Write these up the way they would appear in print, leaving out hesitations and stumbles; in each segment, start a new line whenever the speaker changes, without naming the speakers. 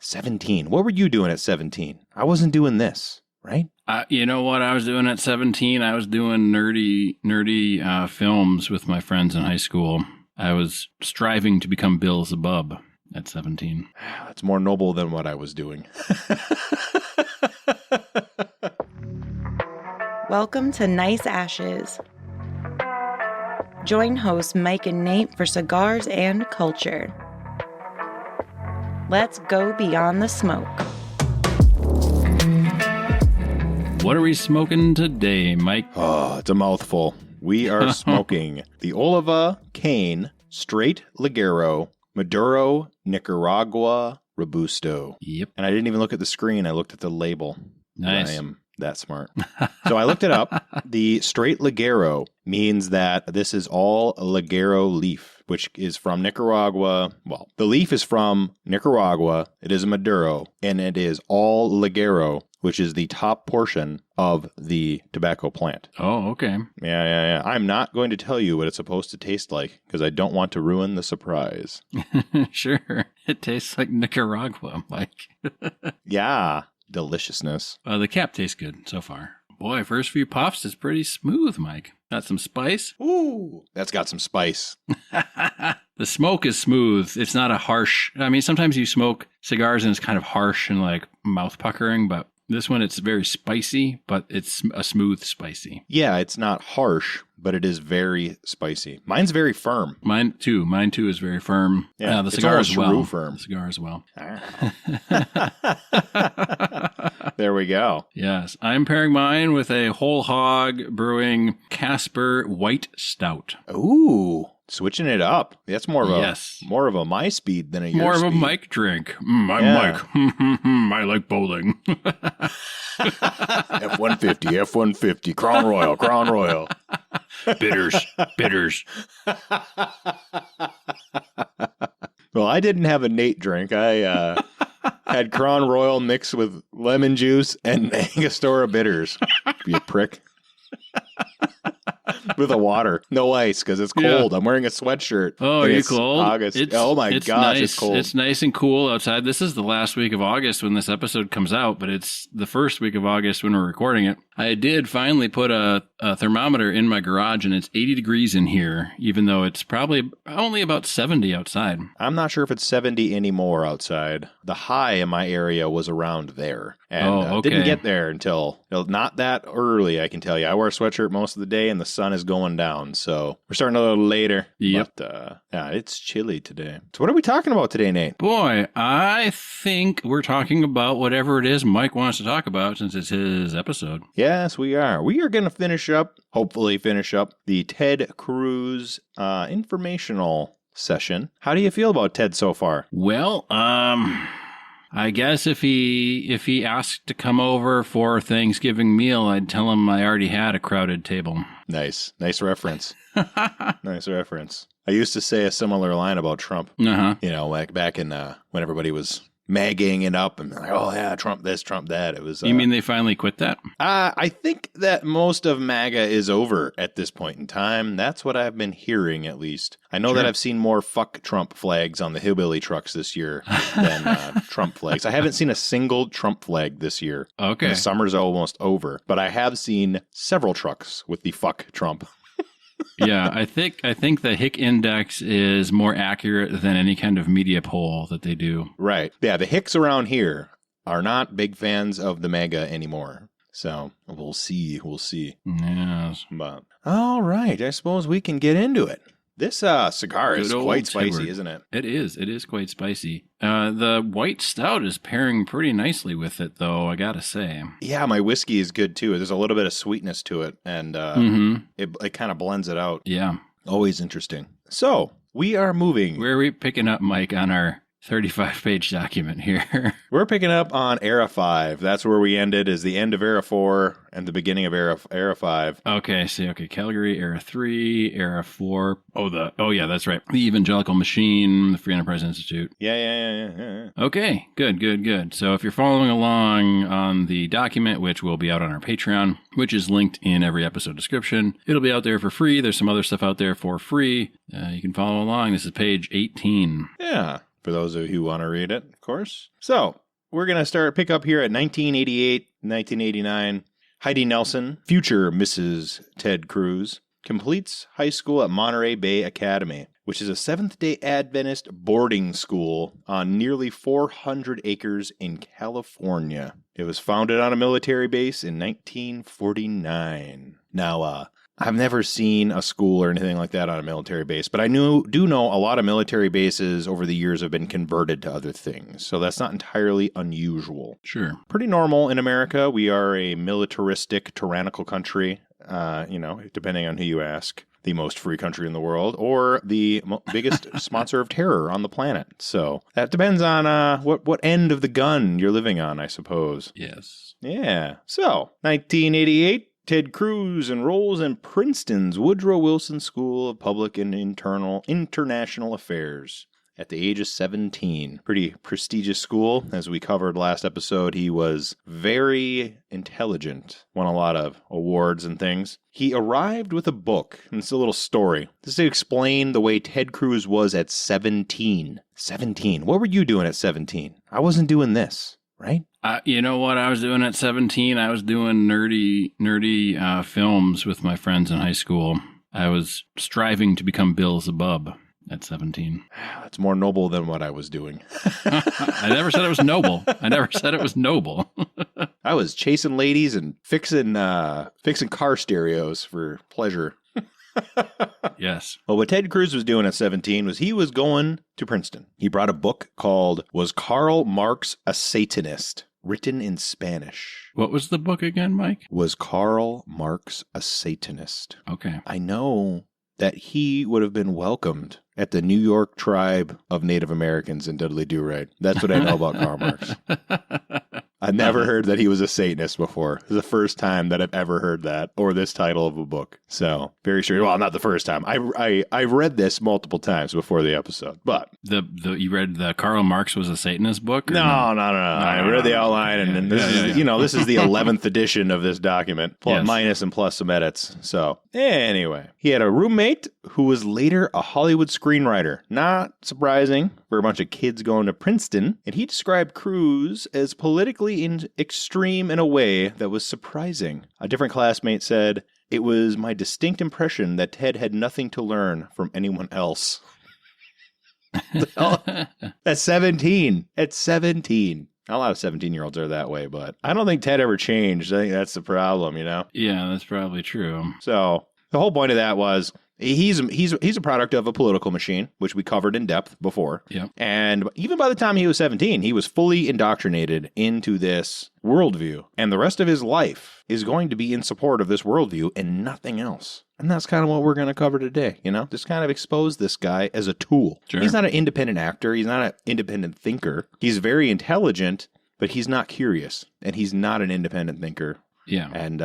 17. What were you doing at 17? I wasn't doing this, right?
You know what I was doing at 17? I was doing nerdy films with my friends in high school. I was striving to become Beelzebub at 17.
That's more noble than what I was doing.
Welcome to Nice Ashes. Join hosts Mike and Nate for cigars and culture. Let's go beyond the smoke.
What are we smoking today, Mike?
Oh, it's a mouthful. We are smoking the Oliva Cain Straight Ligero Maduro Nicaragua Robusto.
Yep.
And I didn't even look at the screen. I looked at the label.
Nice.
I am that smart. So I looked it up. The Straight Ligero means that this is all Ligero leaf, which is from Nicaragua. Well, the leaf is from Nicaragua. It is a Maduro, and it is all Ligero, which is the top portion of the tobacco plant.
Oh, okay.
Yeah. I'm not going to tell you what it's supposed to taste like because I don't want to ruin the surprise.
Sure. It tastes like Nicaragua, Mike.
Yeah. Deliciousness.
The cap tastes good so far. Boy, first few puffs is pretty smooth, Mike. Got some spice.
Ooh, that's got some spice.
The smoke is smooth. It's not a harsh. I mean, sometimes you smoke cigars and it's kind of harsh and like mouth puckering, but this one, it's very spicy, but it's a smooth spicy.
Yeah, it's not harsh, but it is very spicy. Mine's very firm.
Mine too. Mine too is very firm.
Yeah,
the cigar as well.
Firm.
The cigar as well.
There we go.
Yes. I'm pairing mine with a Whole Hog Brewing Casper White Stout.
Ooh. Switching it up. That's more of a more of a my speed than a your
more
speed.
of a Mike drink. I'm Mike. I like bowling.
F-150, Crown Royal.
Bitters.
Well, I didn't have a Nate drink. I had Crown Royal mixed with lemon juice and Angostura bitters. You prick. With a water. No ice because it's cold. Yeah. I'm wearing a sweatshirt.
Oh, are you cold?
August. Oh my gosh,
nice.
it's cold.
It's nice and cool outside. This is the last week of August when this episode comes out, but it's the first week of August when we're recording it. I did finally put a thermometer in my garage, and it's 80 degrees in here, even though it's probably only about 70 outside.
I'm not sure if it's 70 anymore outside. The high in my area was around there. And didn't get there until not that early, I can tell you. I wear a sweatshirt most of the day, and the sun is going down, so we're starting a little later.
Yep.
But, it's chilly today. So what are we talking about today, Nate?
Boy, I think we're talking about whatever it is Mike wants to talk about since it's his episode.
Yes, we are. We are going to hopefully finish up the Ted Cruz informational session. How do you feel about Ted so far?
Well, I guess if he asked to come over for a Thanksgiving meal, I'd tell him I already had a crowded table.
Nice reference. Nice reference. I used to say a similar line about Trump.
Uh-huh.
Like back in when everybody was magging it up and like, oh yeah, Trump this, Trump that. It was.
You mean they finally quit that?
I think that most of MAGA is over at this point in time. That's what I've been hearing, at least. I know that I've seen more fuck Trump flags on the hillbilly trucks this year than Trump flags. I haven't seen a single Trump flag this year.
Okay.
The summer's almost over, but I have seen several trucks with the fuck Trump.
Yeah, I think the Hick Index is more accurate than any kind of media poll that they do.
Right. Yeah, the Hicks around here are not big fans of the MAGA anymore. So we'll see.
Yes.
But all right, I suppose we can get into it. This cigar is quite spicy, isn't it?
It is. It is quite spicy. The white stout is pairing pretty nicely with it, though, I gotta say.
Yeah, my whiskey is good, too. There's a little bit of sweetness to it, and it kind of blends it out.
Yeah.
Always interesting. So, we are moving.
Where are we picking up, Mike, on our 35-page document here?
We're picking up on Era 5. That's where we ended, is the end of Era 4 and the beginning of Era 5.
Okay, Calgary, Era 3, Era 4. Oh yeah, that's right. The Evangelical Machine, the Free Enterprise Institute.
Yeah.
Okay, good. So if you're following along on the document, which will be out on our Patreon, which is linked in every episode description, it'll be out there for free. There's some other stuff out there for free. You can follow along. This is page 18.
Yeah. for those of you who want to read it, of course. So we're going to pick up here at 1988, 1989. Heidi Nelson, future Mrs. Ted Cruz, completes high school at Monterey Bay Academy, which is a Seventh-day Adventist boarding school on nearly 400 acres in California. It was founded on a military base in 1949. Now, I've never seen a school or anything like that on a military base, but I do know a lot of military bases over the years have been converted to other things, so that's not entirely unusual.
Sure.
Pretty normal in America. We are a militaristic, tyrannical country, depending on who you ask. The most free country in the world, or the biggest sponsor of terror on the planet. So that depends on what end of the gun you're living on, I suppose.
Yes.
Yeah. So 1988, Ted Cruz enrolls in Princeton's Woodrow Wilson School of Public and International Affairs at the age of 17. Pretty prestigious school. As we covered last episode, he was very intelligent, won a lot of awards and things. He arrived with a book, and it's a little story. This is to explain the way Ted Cruz was at 17. 17. What were you doing at 17? I wasn't doing this, right?
You know what I was doing at 17? I was doing nerdy films with my friends in high school. I was striving to become Bill Zabub at 17.
That's more noble than what I was doing.
I never said it was noble. I never said it was noble.
I was chasing ladies and fixing car stereos for pleasure.
Yes.
Well, what Ted Cruz was doing at 17 was he was going to Princeton. He brought a book called Was Karl Marx a Satanist? Written in Spanish.
What was the book again, Mike?
Was Karl Marx a Satanist?
Okay.
I know that he would have been welcomed at the New York tribe of Native Americans in Dudley Do-Right. That's what I know about Karl Marx. I've never heard that he was a Satanist before. It's the first time that I've ever heard that, or this title of a book. So, very strange. Well, not the first time. I've read this multiple times before the episode, but...
You read the Karl Marx was a Satanist book?
No. I read the outline, and this is the 11th edition of this document, minus and plus some edits. So, anyway, he had a roommate who was later a Hollywood screenwriter. Not surprising for a bunch of kids going to Princeton, and he described Cruz as politically extreme in a way that was surprising. A different classmate said, "It was my distinct impression that Ted had nothing to learn from anyone else." At 17. At 17. A lot of 17-year-olds are that way, but I don't think Ted ever changed. I think that's the problem,
Yeah, that's probably true.
So the whole point of that was he's a product of a political machine, which we covered in depth before.
Yeah.
And even by the time he was 17, he was fully indoctrinated into this worldview. And the rest of his life is going to be in support of this worldview and nothing else. And that's kind of what we're going to cover today, Just kind of expose this guy as a tool.
Sure.
He's not an independent actor. He's not an independent thinker. He's very intelligent, but he's not curious. And he's not an independent thinker.
Yeah.
And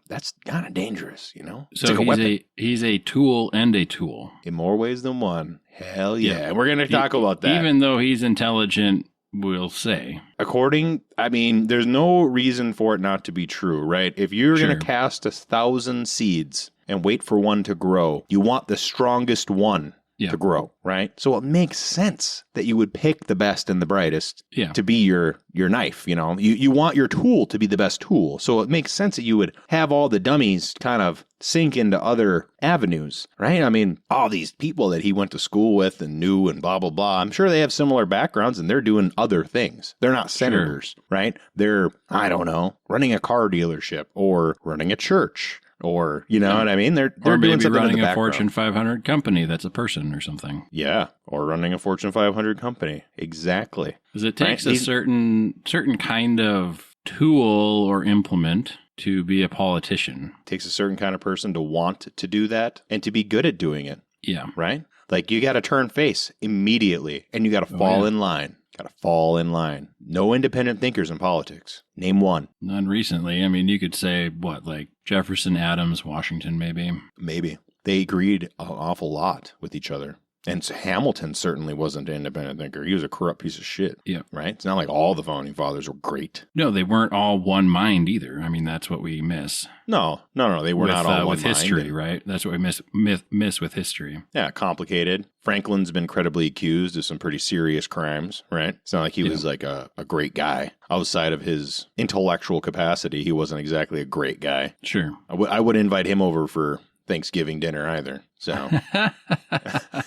that's kind of dangerous, It's
So
like
he's a tool and a tool.
in more ways than one. Hell yeah. And we're going to talk about that.
Even though he's intelligent, we'll say.
There's no reason for it not to be true, right? If you're
Sure.
going to cast 1,000 seeds and wait for one to grow, you want the strongest one to grow, right? So it makes sense that you would pick the best and the brightest to be your knife, You want your tool to be the best tool. So it makes sense that you would have all the dummies kind of sink into other avenues, right? All these people that he went to school with and knew and blah, blah, blah. I'm sure they have similar backgrounds and they're doing other things. They're not senators, right? They're, I don't know, running a car dealership or running a church. Or, what I mean? They're
or
doing
maybe
something
running
in the
a
background.
Fortune 500 company that's a person or something.
Yeah, or running a Fortune 500 company. Exactly.
Because it takes a certain kind of tool or implement to be a politician.
It takes a certain kind of person to want to do that and to be good at doing it.
Yeah.
Right? Like you got to turn face immediately and you got to fall in line. Got to fall in line. No independent thinkers in politics. Name one.
None recently. You could say, like Jefferson, Adams, Washington, maybe.
Maybe. They agreed an awful lot with each other. And Hamilton certainly wasn't an independent thinker. He was a corrupt piece of shit.
Yeah.
Right? It's not like all the founding fathers were great.
No, they weren't all one mind either. I mean, that's what we miss.
No. They were not all one
with history,
mind.
right? That's what we miss with history.
Yeah, complicated. Franklin's been credibly accused of some pretty serious crimes, right? It's not like he was like a great guy. Outside of his intellectual capacity, he wasn't exactly a great guy.
Sure.
I wouldn't invite him over for Thanksgiving dinner either. So,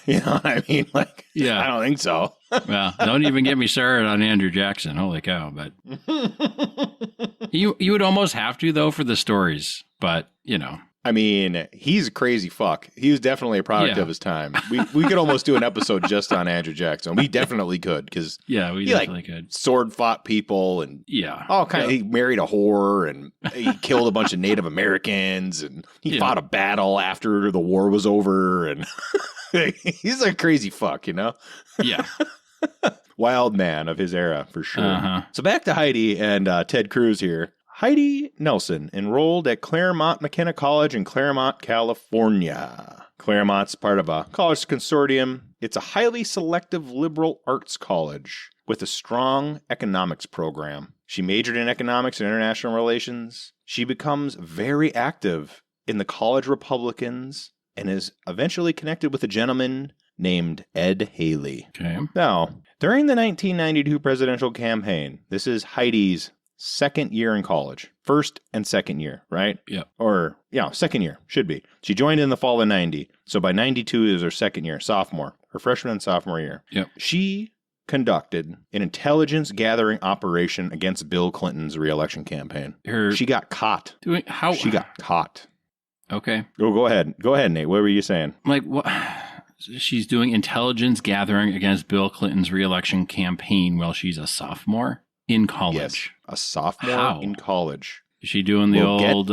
you know what I mean? Like,
yeah.
I don't think so.
Well, don't even get me started on Andrew Jackson. Holy cow. But you would almost have to, though, for the stories. But, you know.
I mean, he's a crazy fuck. He was definitely a product of his time. We could almost do an episode just on Andrew Jackson. We definitely could because
we definitely could.
Sword fought people and all kind of. He married a whore and he killed a bunch of Native Americans and he fought a battle after the war was over and he's a crazy fuck, you know.
Yeah.
Wild man of his era for sure.
Uh-huh.
So back to Heidi and Ted Cruz here. Heidi Nelson enrolled at Claremont McKenna College in Claremont, California. Claremont's part of a college consortium. It's a highly selective liberal arts college with a strong economics program. She majored in economics and international relations. She becomes very active in the college Republicans and is eventually connected with a gentleman named Ed Haley.
Okay.
Now, during the 1992 presidential campaign, this is Heidi's second year in college. First and second year, right?
Yeah.
Or, second year. Should be. She joined in the fall of 90. So by 92 is her second year, sophomore. Her freshman and sophomore year.
Yep.
She conducted an intelligence gathering operation against Bill Clinton's re-election campaign. She got caught. She got caught.
Okay.
Go ahead. Go ahead, Nate. What were you saying?
Like, what? She's doing intelligence gathering against Bill Clinton's re-election campaign while she's a sophomore? In college.
Yes, a sophomore in college.
Is she doing the old...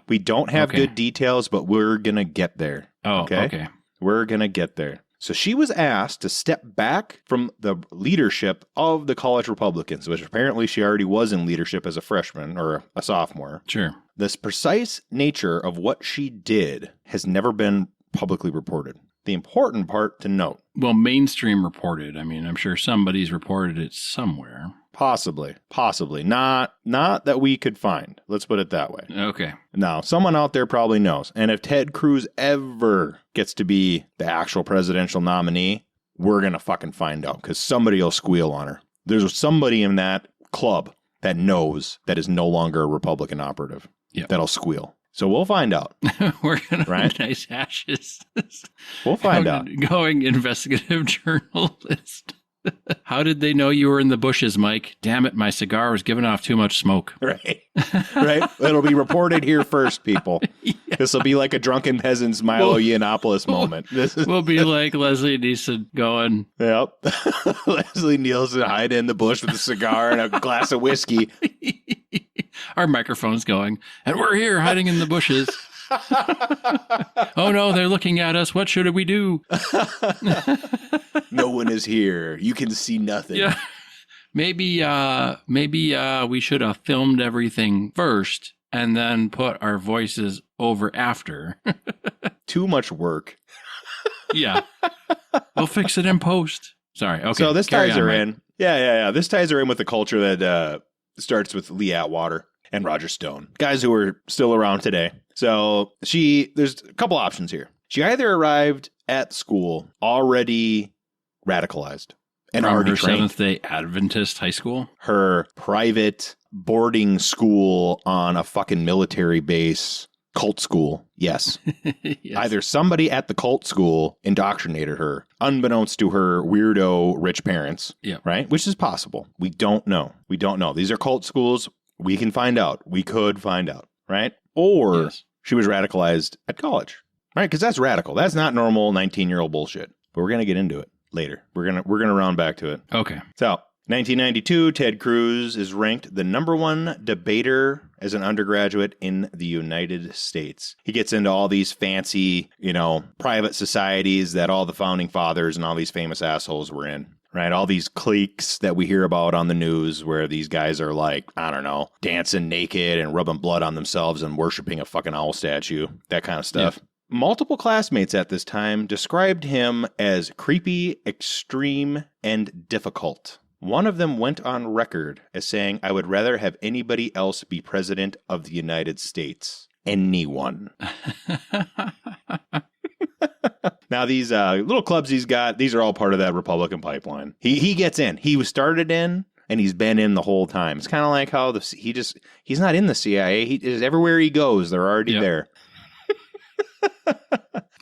we don't have good details, but we're going to get there.
Oh, okay.
We're going to get there. So she was asked to step back from the leadership of the college Republicans, which apparently she already was in leadership as a freshman or a sophomore.
Sure.
This precise nature of what she did has never been publicly reported. The important part to note.
Well, mainstream reported. I mean, I'm sure somebody's reported it somewhere.
Possibly. Not that we could find. Let's put it that way.
Okay.
Now, someone out there probably knows. And if Ted Cruz ever gets to be the actual presidential nominee, we're going to fucking find out because somebody will squeal on her. There's somebody in that club that knows that is no longer a Republican operative.
Yep.
That'll squeal. So we'll find out.
We're going to nice ashes.
We'll find out.
Going investigative journalist. How did they know you were in the bushes, Mike? Damn it, my cigar was giving off too much smoke.
Right. It'll be reported here first, people. Yeah. This will be like a drunken peasant's Milo Yiannopoulos moment.
We'll be like Leslie Nielsen going.
Yep. Leslie Nielsen hiding in the bush with a cigar and a glass of whiskey.
Our microphone's going, and we're here hiding in the bushes. Oh no, they're looking at us. What should we do?
No one is here. You can see nothing.
Yeah. Maybe we should have filmed everything first and then put our voices over after.
Too much work.
Yeah. We'll fix it in post. Sorry. Okay.
So this ties her in. Yeah. This ties her in with the culture that starts with Lee Atwater and Roger Stone, guys who are still around today. So there's a couple options here. She either arrived at school already radicalized and
from
already
her
trained.
Seventh-day Adventist high school?
Her private boarding school on a fucking military base, cult school. Yes.
Yes.
Either somebody at the cult school indoctrinated her, unbeknownst to her weirdo rich parents.
Yeah.
Right? Which is possible. We don't know. These are cult schools. We can find out. We could find out. Right? Or she was radicalized at college. Right? Because that's radical. That's not normal 19-year-old bullshit. But we're going to get into it later. We're gonna round back to it.
Okay.
So, 1992, Ted Cruz is ranked the #1 debater as an undergraduate in the United States. He gets into all these fancy, private societies that all the founding fathers and all these famous assholes were in. Right? All these cliques that we hear about on the news where these guys are like, I don't know, dancing naked and rubbing blood on themselves and worshiping a fucking owl statue. That kind of stuff. multiple classmates at this time described him as creepy, extreme, and difficult. One of them went on record as saying, "I would rather have anybody else be president of the United States." Anyone. Now, these little clubs he's got, these are all part of that Republican pipeline. He gets in. He was started in, and he's been in the whole time. It's kind of like how he's not in the CIA. He is everywhere he goes. They're already there.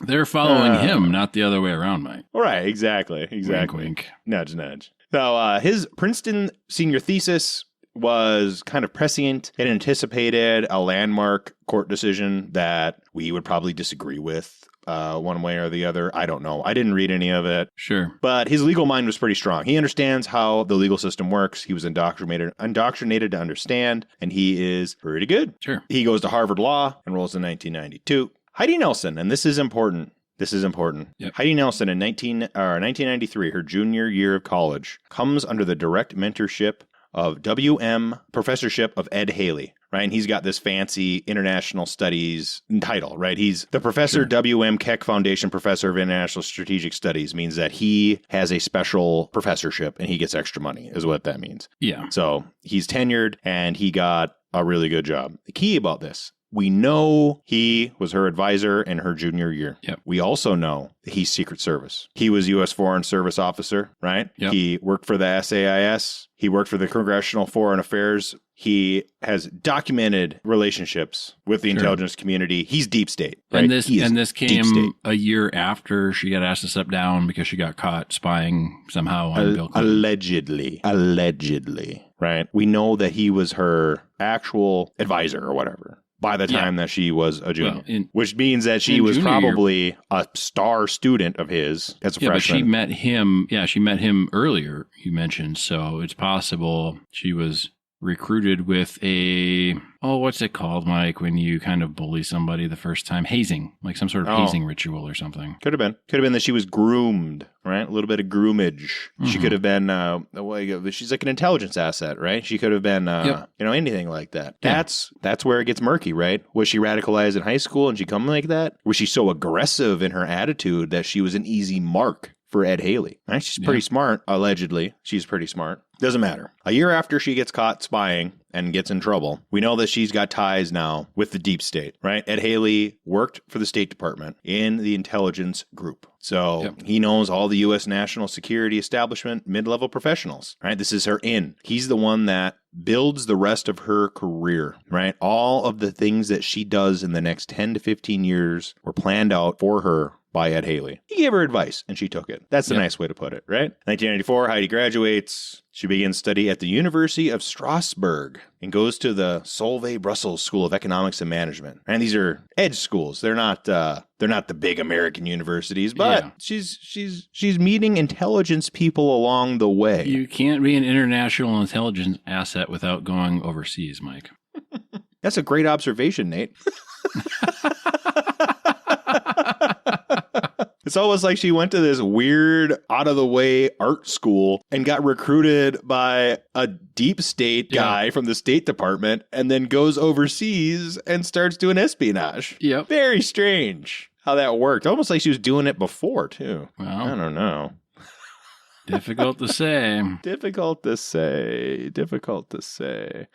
They're following him, not the other way around, Mike.
Right, exactly.
Wink, wink.
Nudge, nudge. So his Princeton senior thesis was kind of prescient. It anticipated a landmark court decision that we would probably disagree with one way or the other. I don't know. I didn't read any of it.
Sure.
But his legal mind was pretty strong. He understands how the legal system works. He was indoctrinated to understand, and he is pretty good.
Sure.
He goes to Harvard Law, enrolls in 1992. Heidi Nelson, and this is important.
Yep.
Heidi Nelson in 1993, her junior year of college, comes under the direct mentorship of W.M. Professorship of Ed Haley, right? And he's got this fancy international studies title, right? He's the Professor W.M. Keck Foundation Professor of International Strategic Studies, means that he has a special professorship and he gets extra money, is what that means.
Yeah.
So he's tenured and he got a really good job. The key about this, we know he was her advisor in her junior year.
Yep.
We also know that he's Secret Service. He was U.S. Foreign Service officer, right?
Yep.
He worked for the SAIS. He worked for the Congressional Foreign Affairs. He has documented relationships with the intelligence community. He's deep state. Right?
And this came a year after she got asked to step down because she got caught spying somehow on Bill Clinton.
Allegedly, right? We know that he was her actual advisor or whatever by the time that she was a junior, which means that she was probably a star student of his as a freshman.
But she met him. Yeah, she met him earlier, you mentioned. So it's possible she was recruited with what's it called, Mike, when you kind of bully somebody the first time? Hazing, like some sort of hazing ritual or something. Could have
been that she was groomed, right? A little bit of groomage. Mm-hmm. She could have been, she's like an intelligence asset, right? She could have been, anything like that. Yeah. That's where it gets murky, right? Was she radicalized in high school and she come like that? Was she so aggressive in her attitude that she was an easy mark for Ed Haley? Right? She's pretty smart, allegedly. She's pretty smart. Doesn't matter. A year after she gets caught spying and gets in trouble, we know that she's got ties now with the deep state, right? Ed Haley worked for the State Department in the intelligence group. So he knows all the U.S. national security establishment mid-level professionals, right? This is her in. He's the one that builds the rest of her career, right? All of the things that she does in the next 10 to 15 years were planned out for her by Ed Haley. He gave her advice and she took it. That's the nice way to put it, right? 1994, Heidi graduates. She begins study at the University of Strasbourg and goes to the Solvay Brussels School of Economics and Management. And these are edge schools. They're not the big American universities, but she's meeting intelligence people along the way.
You can't be an international intelligence asset without going overseas, Mike.
That's a great observation, Nate. It's almost like she went to this weird, out-of-the-way art school and got recruited by a deep state guy from the State Department and then goes overseas and starts doing espionage.
Yep.
Very strange how that worked. Almost like she was doing it before, too.
Well,
I don't know.
Difficult to say.
Difficult to say.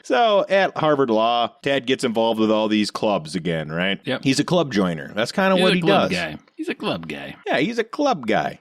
So at Harvard Law, Ted gets involved with all these clubs again, right?
Yep.
He's a club joiner. That's kind of what he does.
He's a club guy.
Yeah, he's a club guy.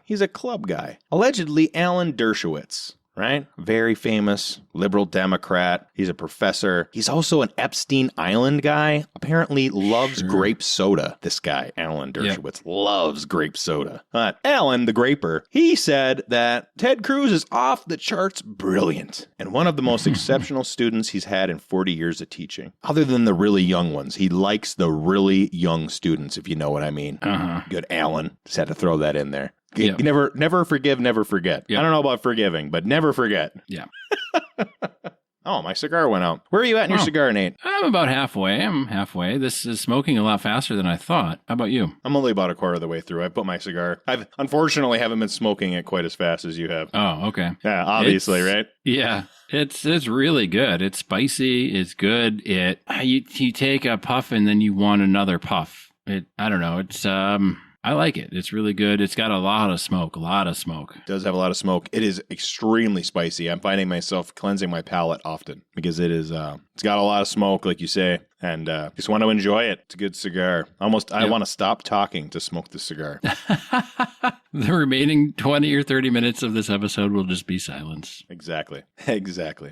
Allegedly, Alan Dershowitz, right? Very famous liberal Democrat. He's a professor. He's also an Epstein Island guy. Apparently loves grape soda. This guy, Alan Dershowitz, loves grape soda. But Alan, the graper, he said that Ted Cruz is off the charts brilliant and one of the most exceptional students he's had in 40 years of teaching. Other than the really young ones. He likes the really young students, if you know what I mean. Good Alan. Just had to throw that in there. You never forgive, never forget. Yep. I don't know about forgiving, but never forget.
Yeah.
Oh, my cigar went out. Where are you at in your cigar, Nate?
I'm about halfway. This is smoking a lot faster than I thought. How about you?
I'm only about a quarter of the way through. I put my cigar. I've unfortunately haven't been smoking it quite as fast as you have.
Oh, okay.
Yeah, obviously, right?
Yeah. It's really good. It's spicy. It's good. You take a puff and then you want another puff. I don't know. It's I like it. It's really good. It's got a lot of smoke.
It does have a lot of smoke. It is extremely spicy. I'm finding myself cleansing my palate often because it is. It's got a lot of smoke, like you say, and just want to enjoy it. It's a good cigar. I want to stop talking to smoke the cigar.
The remaining 20 or 30 minutes of this episode will just be silence.
Exactly.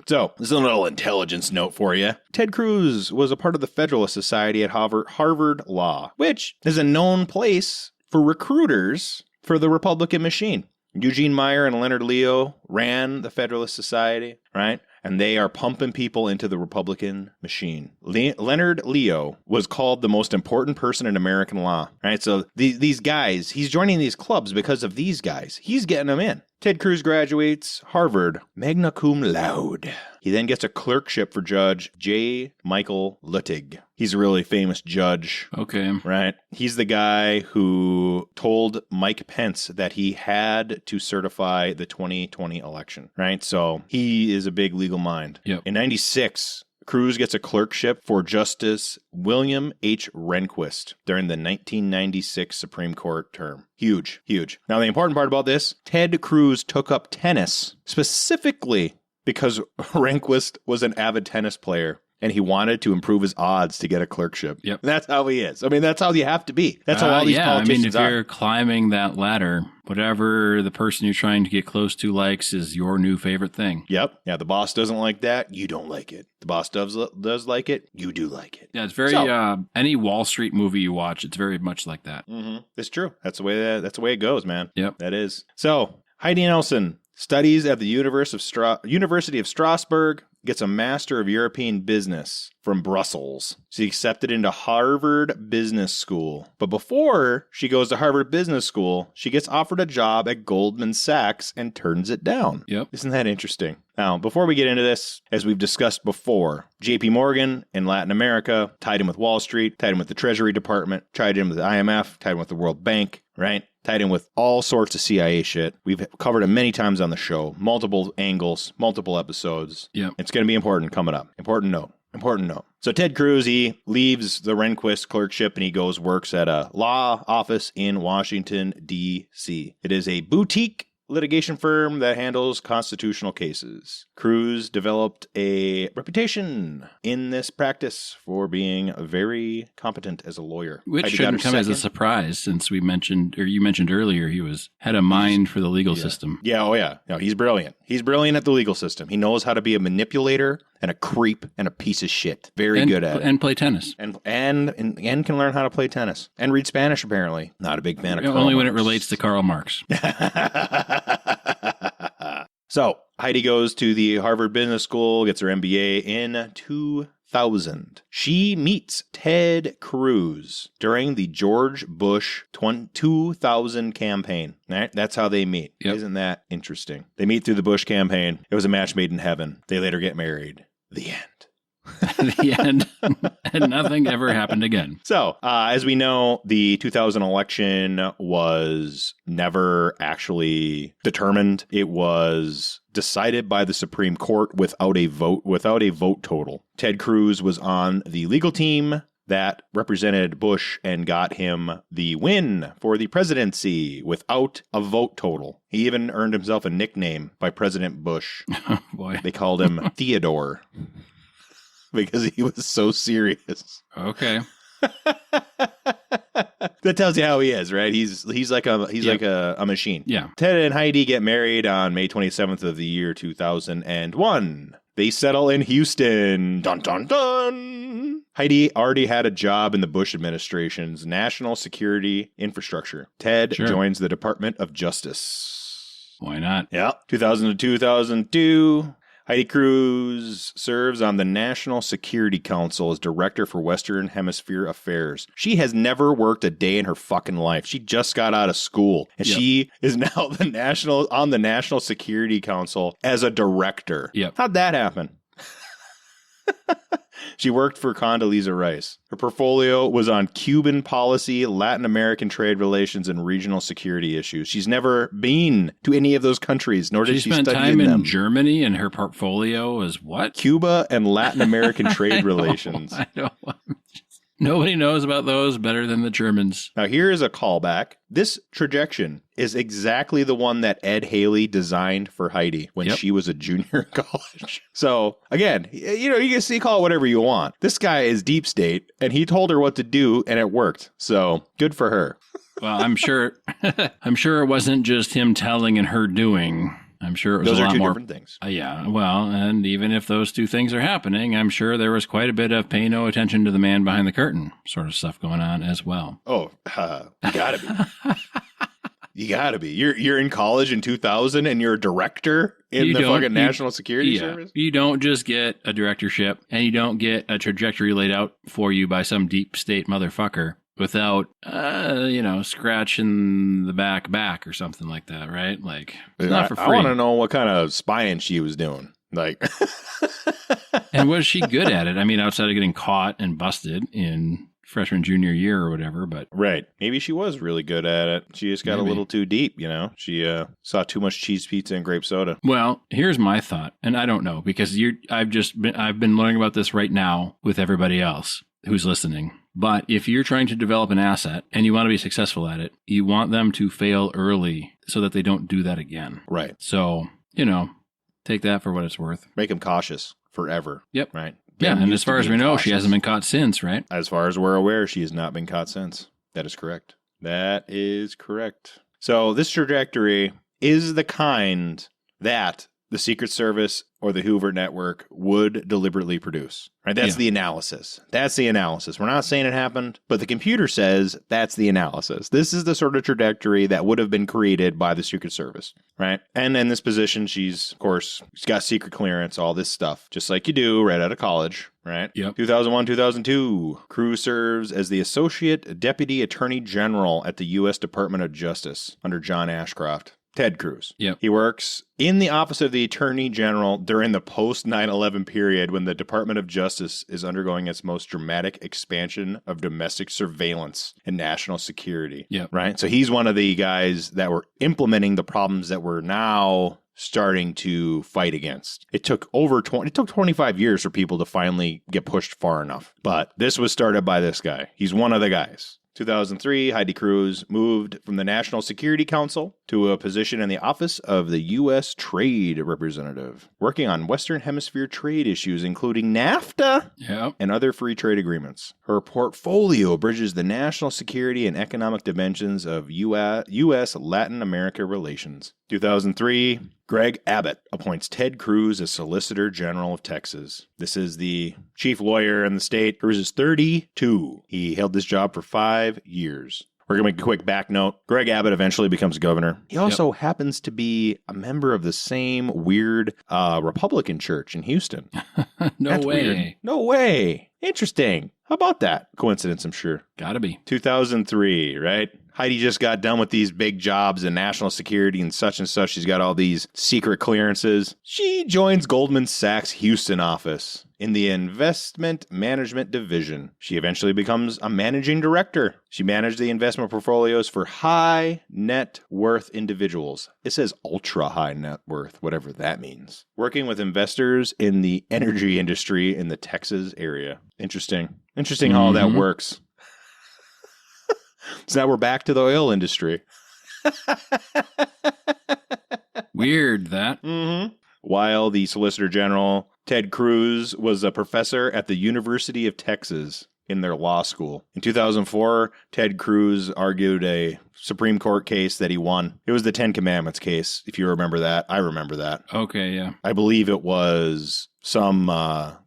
So, this is a little intelligence note for you. Ted Cruz was a part of the Federalist Society at Harvard Law, which is a known place for recruiters for the Republican machine. Eugene Meyer and Leonard Leo ran the Federalist Society, right? And they are pumping people into the Republican machine. Leonard Leo was called the most important person in American law, right? So these guys, he's joining these clubs because of these guys. He's getting them in. Ted Cruz graduates Harvard, magna cum laude. He then gets a clerkship for Judge J. Michael Luttig. He's a really famous judge.
Okay.
Right? He's the guy who told Mike Pence that he had to certify the 2020 election, right? So he is a big legal mind.
Yep.
In 96, Cruz gets a clerkship for Justice William H. Rehnquist during the 1996 Supreme Court term. Huge. Now, the important part about this, Ted Cruz took up tennis specifically because Rehnquist was an avid tennis player and he wanted to improve his odds to get a clerkship.
Yep.
And that's how he is. I mean, that's how you have to be. That's how all these politicians
if you're climbing that ladder, whatever the person you're trying to get close to likes is your new favorite thing.
Yep. Yeah, the boss doesn't like that. You don't like it. The boss does like it. You do like it.
Yeah, it's very, any Wall Street movie you watch, it's very much like that.
Mm-hmm. It's true. That's the way it goes, man.
Yep.
That is. So, Heidi Nelson studies at the University of Strasbourg, gets a Master of European Business from Brussels. She's accepted into Harvard Business School. But before she goes to Harvard Business School, she gets offered a job at Goldman Sachs and turns it down.
Yep.
Isn't that interesting? Now, before we get into this, as we've discussed before, JP Morgan in Latin America, tied in with Wall Street, tied in with the Treasury Department, tied in with the IMF, tied in with the World Bank, right? Tied in with all sorts of CIA shit. We've covered it many times on the show, multiple angles, multiple episodes.
Yep.
It's going to be important coming up. Important note. So Ted Cruz, he leaves the Rehnquist clerkship and he works at a law office in Washington, D.C. It is a boutique litigation firm that handles constitutional cases. Cruz developed a reputation in this practice for being very competent as a lawyer.
Which shouldn't come as a surprise, since you mentioned earlier he had a mind for the legal system.
Yeah, oh yeah. No, he's brilliant. He's brilliant at the legal system. He knows how to be a manipulator and a creep and a piece of shit. Very good at it.
And play tennis.
And can learn how to play tennis. And read Spanish, apparently. Not a big fan of Karl
only
Marx.
when it relates to Karl Marx.
So, Heidi goes to the Harvard Business School, gets her MBA in 2000. She meets Ted Cruz during the George Bush 2000 campaign. Right? That's how they meet.
Yep.
Isn't that interesting? They meet through the Bush campaign. It was a match made in heaven. They later get married. The end.
The end. And nothing ever happened again.
So, as we know, the 2000 election was never actually determined. It was decided by the Supreme Court without a vote total. Ted Cruz was on the legal team that represented Bush and got him the win for the presidency without a vote total. He even earned himself a nickname by President Bush.
Oh, boy.
They called him Theodore. Because he was so serious.
Okay.
That tells you how he is, right? He's like a machine.
Yeah.
Ted and Heidi get married on May 27th of the year 2001. They settle in Houston. Dun dun dun. Heidi already had a job in the Bush administration's national security infrastructure. Ted joins the Department of Justice.
Why not?
Yeah. 2000 to 2002. Heidi Cruz serves on the National Security Council as Director for Western Hemisphere Affairs. She has never worked a day in her fucking life. She just got out of school, and she is now on the National Security Council as a director.
Yep.
How'd that happen? She worked for Condoleezza Rice. Her portfolio was on Cuban policy, Latin American trade relations, and regional security issues. She's never been to any of those countries, nor did she
spent
study
time
in them.
in Germany, and her portfolio is what?
Cuba and Latin American trade relations.
I don't. Nobody knows about those better than the Germans.
Now, here is a callback. This trajectory is exactly the one that Ed Haley designed for Heidi when she was a junior in college. So, again, you can call it whatever you want. This guy is deep state, and he told her what to do, and it worked. So, good for her.
Well, I'm sure it wasn't just him telling and her doing. I'm sure it was
those
a
are
lot
two
more.
Different things.
Yeah, well, and even if those two things are happening, I'm sure there was quite a bit of pay no attention to the man behind the curtain sort of stuff going on as well.
Oh, you gotta be. You gotta be. You're in college in 2000 and you're a director in the fucking National Security Service?
You don't just get a directorship and you don't get a trajectory laid out for you by some deep state motherfucker without, scratching the back or something like that, right? Like, it's not for free.
I want to know what kind of spying she was doing. Like,
and was she good at it? I mean, outside of getting caught and busted in freshman, junior year or whatever, but.
Right. Maybe she was really good at it. She just got a little too deep, She saw too much cheese pizza and grape soda.
Well, here's my thought, and I don't know, because I've been learning about this right now with everybody else who's listening. But if you're trying to develop an asset and you want to be successful at it, you want them to fail early so that they don't do that again.
Right.
So, take that for what it's worth.
Make them cautious forever.
Yep.
Right.
Yeah, and as far as we know, she hasn't been caught since, right?
As far as we're aware, she has not been caught since. That is correct. That is correct. So this trajectory is the kind that the Secret Service or the Hoover Network would deliberately produce. Right? That's the analysis. That's the analysis. We're not saying it happened, but the computer says that's the analysis. This is the sort of trajectory that would have been created by the Secret Service. Right? And in this position, she's got secret clearance, all this stuff, just like you do right out of college. Right?
Yep.
2001, 2002, Cruz serves as the Associate Deputy Attorney General at the U.S. Department of Justice under John Ashcroft. Ted Cruz.
Yep.
He works in the Office of the Attorney General during the post 9/11 period when the Department of Justice is undergoing its most dramatic expansion of domestic surveillance and national security.
Yep.
Right? So he's one of the guys that were implementing the problems that we're now starting to fight against. It took 25 years for people to finally get pushed far enough. But this was started by this guy. He's one of the guys. 2003, Heidi Cruz moved from the National Security Council to a position in the Office of the U.S. Trade Representative, working on Western Hemisphere trade issues, including NAFTA and other free trade agreements. Her portfolio bridges the national security and economic dimensions of U.S.-Latin America relations. 2003, Greg Abbott appoints Ted Cruz as Solicitor General of Texas. This is the chief lawyer in the state. Cruz is 32. He held this job for 5 years. We're going to make a quick back note. Greg Abbott eventually becomes governor. He also happens to be a member of the same weird Republican church in Houston.
No way.
Weird. No way. Interesting. How about that? Coincidence, I'm sure.
Gotta be.
2003, right? Heidi just got done with these big jobs in national security and such. She's got all these secret clearances. She joins Goldman Sachs' Houston office in the investment management division. She eventually becomes a managing director. She managed the investment portfolios for high net worth individuals. It says ultra high net worth, whatever that means. Working with investors in the energy industry in the Texas area. Interesting how all that works. So now we're back to the oil industry.
Weird that.
Mm-hmm. While the Solicitor General, Ted Cruz, was a professor at the University of Texas in their law school. In 2004, Ted Cruz argued a Supreme Court case that he won. It was the Ten Commandments case, if you remember that. I remember that.
Okay, yeah.
I believe it was some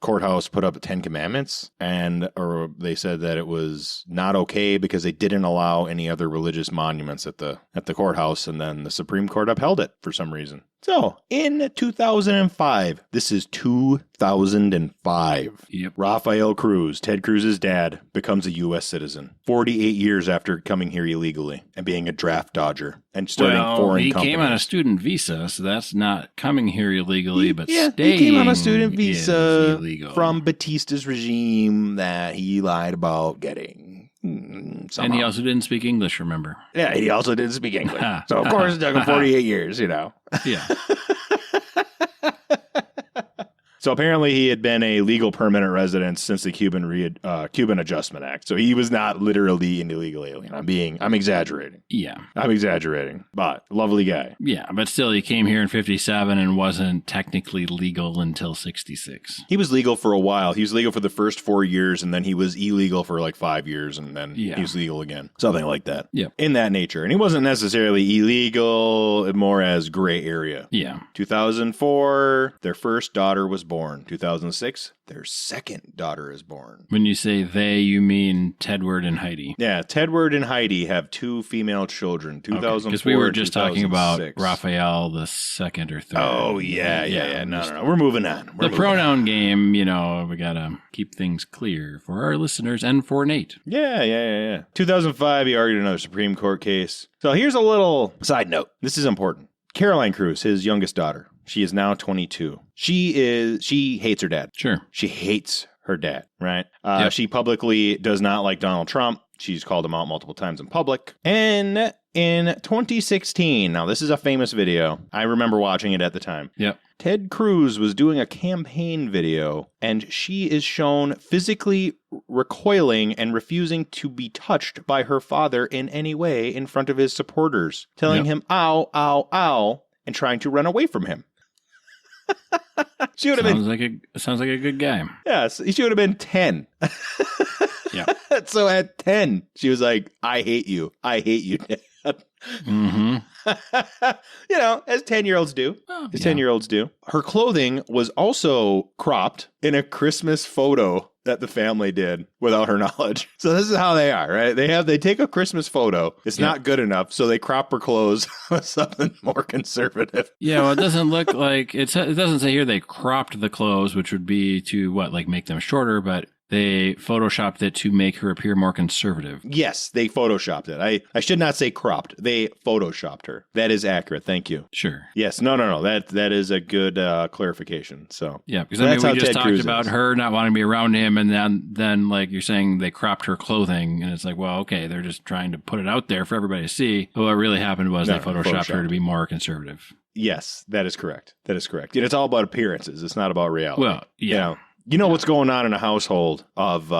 courthouse put up 10 Commandments, or they said that it was not okay because they didn't allow any other religious monuments at the courthouse, and then the Supreme Court upheld it for some reason. So, in 2005, this is 2005, Rafael Cruz, Ted Cruz's dad, becomes a U.S. citizen, 48 years after coming here illegally and being a draft dodger and starting foreign companies.
He came on a student visa, so that's not coming here illegally, but staying
he came on a student visa
illegal.
From Batista's regime that he lied about getting. Somehow.
And he also didn't speak English, remember?
Yeah, he also didn't speak English. So, of course, it took him 48 years,
Yeah.
So apparently he had been a legal permanent resident since the Cuban Adjustment Act. So he was not literally an illegal alien. I'm exaggerating.
Yeah.
I'm exaggerating, but lovely guy.
Yeah, but still, he came here in 57 and wasn't technically legal until 66.
He was legal for a while. He was legal for the first 4 years, and then he was illegal for like 5 years, and then he was legal again. Something like that.
Yeah.
In that nature. And he wasn't necessarily illegal, more as gray area.
Yeah.
2004, their first daughter was born. 2006, their second daughter is born.
When you say they, you mean Tedward and Heidi.
Yeah, Tedward and Heidi have 2 female children. 2004,
because we were just talking about
2006.
Raphael the second or third.
Oh, yeah. No. We're moving on.
The pronoun game, we got to keep things clear for our listeners and for Nate.
Yeah. 2005, he argued another Supreme Court case. So here's a little side note. This is important. Caroline Cruz, his youngest daughter, she is now 22. She hates her dad.
Sure.
She hates her dad, right?
Yep.
She publicly does not like Donald Trump. She's called him out multiple times in public. And in 2016, now this is a famous video. I remember watching it at the time.
Yep.
Ted Cruz was doing a campaign video, and she is shown physically recoiling and refusing to be touched by her father in any way in front of his supporters, telling him, ow, ow, ow, and trying to run away from him. She would have been...
Sounds like a good guy.
Yes, she would have been 10.
Yeah.
So at 10, she was like, I hate you. I hate you, Dad.
Mm-hmm.
As 10-year-olds do.
Oh,
As 10-year-olds do. Her clothing was also cropped in a Christmas photo that the family did without her knowledge. So this is how they are, right? They take a Christmas photo. It's not good enough, so they crop her clothes with something more conservative.
Yeah, well, it doesn't look like it doesn't say here they cropped the clothes, which would be to make them shorter, but they photoshopped it to make her appear more conservative.
Yes, they photoshopped it. I should not say cropped. They photoshopped her. That is accurate. Thank you.
Sure.
Yes. No. That is a good clarification. So
yeah, because we just talked about her not wanting to be around him, and then like you're saying they cropped her clothing, and it's like, well, okay, they're just trying to put it out there for everybody to see. But what really happened was they photoshopped her to be more conservative.
Yes, that is correct. And it's all about appearances. It's not about reality.
Well, yeah.
You know what's going on in a household of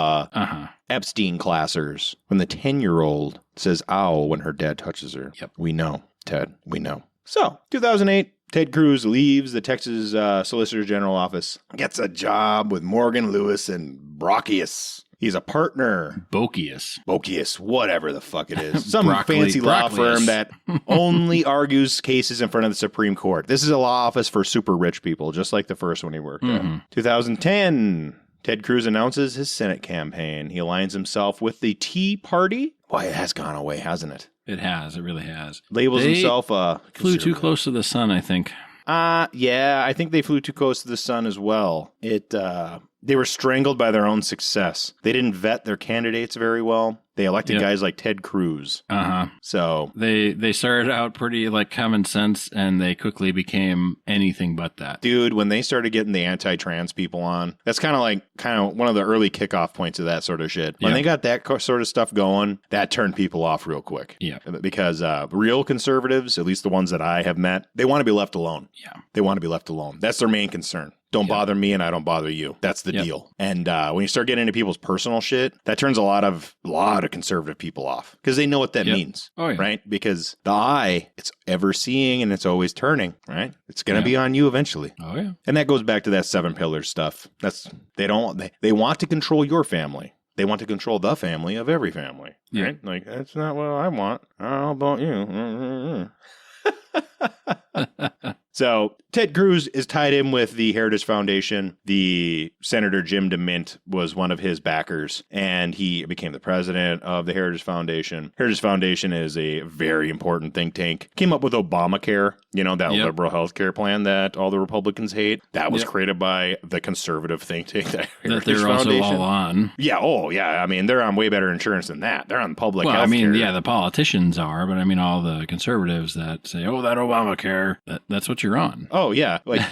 Epstein classers when the 10-year-old says ow when her dad touches her.
Yep.
We know, Ted. We know. So, 2008, Ted Cruz leaves the Texas Solicitor General office, gets a job with Morgan, Lewis, and Brocchius. He's a partner.
Bokius,
whatever the fuck it is. Some fancy law firm that only argues cases in front of the Supreme Court. This is a law office for super rich people, just like the first one he worked at. 2010, Ted Cruz announces his Senate campaign. He aligns himself with the Tea Party. Boy, it has gone away, hasn't it?
It has. It really has.
Labels himself
flew too close to the sun, I think.
Yeah, I think they flew too close to the sun as well. They were strangled by their own success. They didn't vet their candidates very well. They elected guys like Ted Cruz. So
they started out pretty like common sense, and they quickly became anything but that.
Dude, when they started getting the anti-trans people on, that's kind of one of the early kickoff points of that sort of shit. When they got that sort of stuff going, that turned people off real quick.
Yeah.
Because real conservatives, at least the ones that I have met, they want to be left alone.
Yeah.
They want to be left alone. That's their main concern. Don't bother me and I don't bother you. That's the deal. And when you start getting into people's personal shit, that turns a lot of conservative people off because they know what that means. Oh, yeah. Right? Because the eye, it's ever seeing and it's always turning, right? It's going to be on you eventually.
Oh, yeah.
And that goes back to that 7 pillars stuff. They want to control your family. They want to control the family of every family. Right? Like, that's not what I want. How about you? So Ted Cruz is tied in with the Heritage Foundation. The Senator Jim DeMint was one of his backers, and he became the president of the Heritage Foundation. Heritage Foundation is a very important think tank. Came up with Obamacare, that liberal health care plan that all the Republicans hate. That was created by the conservative think tank that
they're also all on.
Yeah, I mean, they're on way better insurance than that. They're on public health care.
I mean, the politicians are, but I mean, all the conservatives that say, oh, that Obamacare, that's what you're on.
Oh, yeah. Like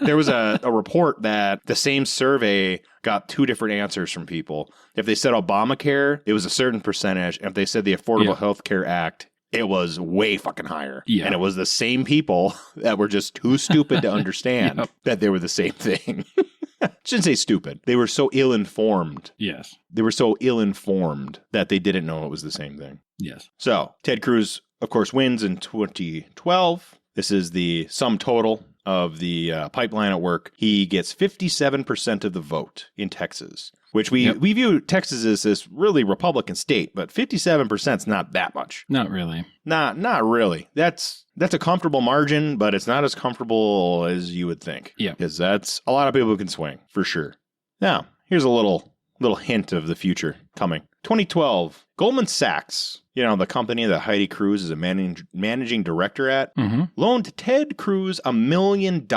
there was a report that the same survey got 2 different answers from people. If they said Obamacare, it was a certain percentage. And if they said the Affordable Health Care Act, it was way fucking higher.
Yeah.
And it was the same people that were just too stupid to understand that they were the same thing. Shouldn't say stupid. They were so ill-informed.
Yes.
They were so ill-informed that they didn't know it was the same thing.
Yes.
So Ted Cruz, of course, wins in 2012. This is the sum total of the pipeline at work. He gets 57% of the vote in Texas, which we view Texas as this really Republican state, but 57% is not that much.
Not really.
Not really. That's a comfortable margin, but it's not as comfortable as you would think.
Yeah.
Because that's a lot of people who can swing, for sure. Now, here's a little hint of the future coming. 2012, Goldman Sachs, the company that Heidi Cruz is a managing director at, loaned Ted Cruz $1 million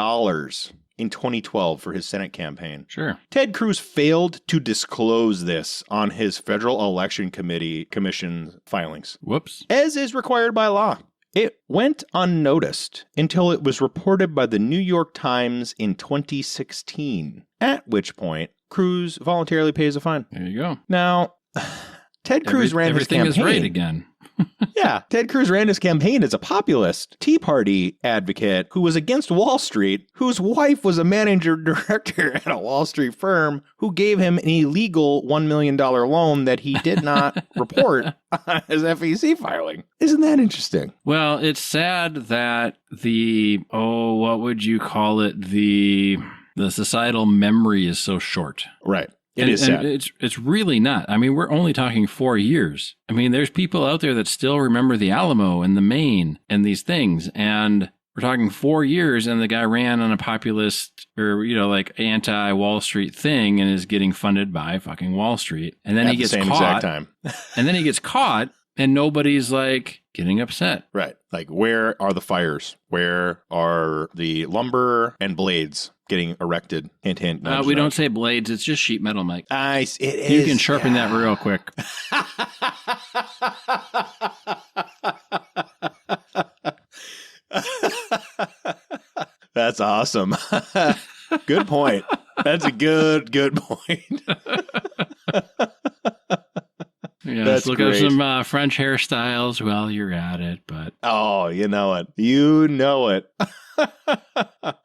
in 2012 for his Senate campaign.
Sure.
Ted Cruz failed to disclose this on his Federal Election Commission filings.
Whoops.
As is required by law. It went unnoticed until it was reported by the New York Times in 2016, at which point Cruz voluntarily pays a fine.
There you go.
Now, Ted Cruz ran his campaign.
Everything is right again.
Yeah, Ted Cruz ran his campaign as a populist Tea Party advocate who was against Wall Street, whose wife was a managing director at a Wall Street firm who gave him an illegal $1 million loan that he did not report on his FEC filing. Isn't that interesting?
Well, it's sad that what would you call it? The societal memory is so short.
Right. It is sad.
It's really not. I mean, we're only talking 4 years. I mean, there's people out there that still remember the Alamo and the Maine and these things. And we're talking 4 years and the guy ran on a populist or, anti-Wall Street thing and is getting funded by fucking Wall Street. And then he gets caught. Exact time. And then he gets caught and nobody's getting upset.
Right. Where are the fires? Where are the lumber and blades getting erected? Hint, hint.
We don't say blades. It's just sheet metal, Mike.
It is.
You can sharpen that real quick.
That's awesome. Good point. That's a good point.
Let's look up some French hairstyles while you're at it. But
you know it. You know it.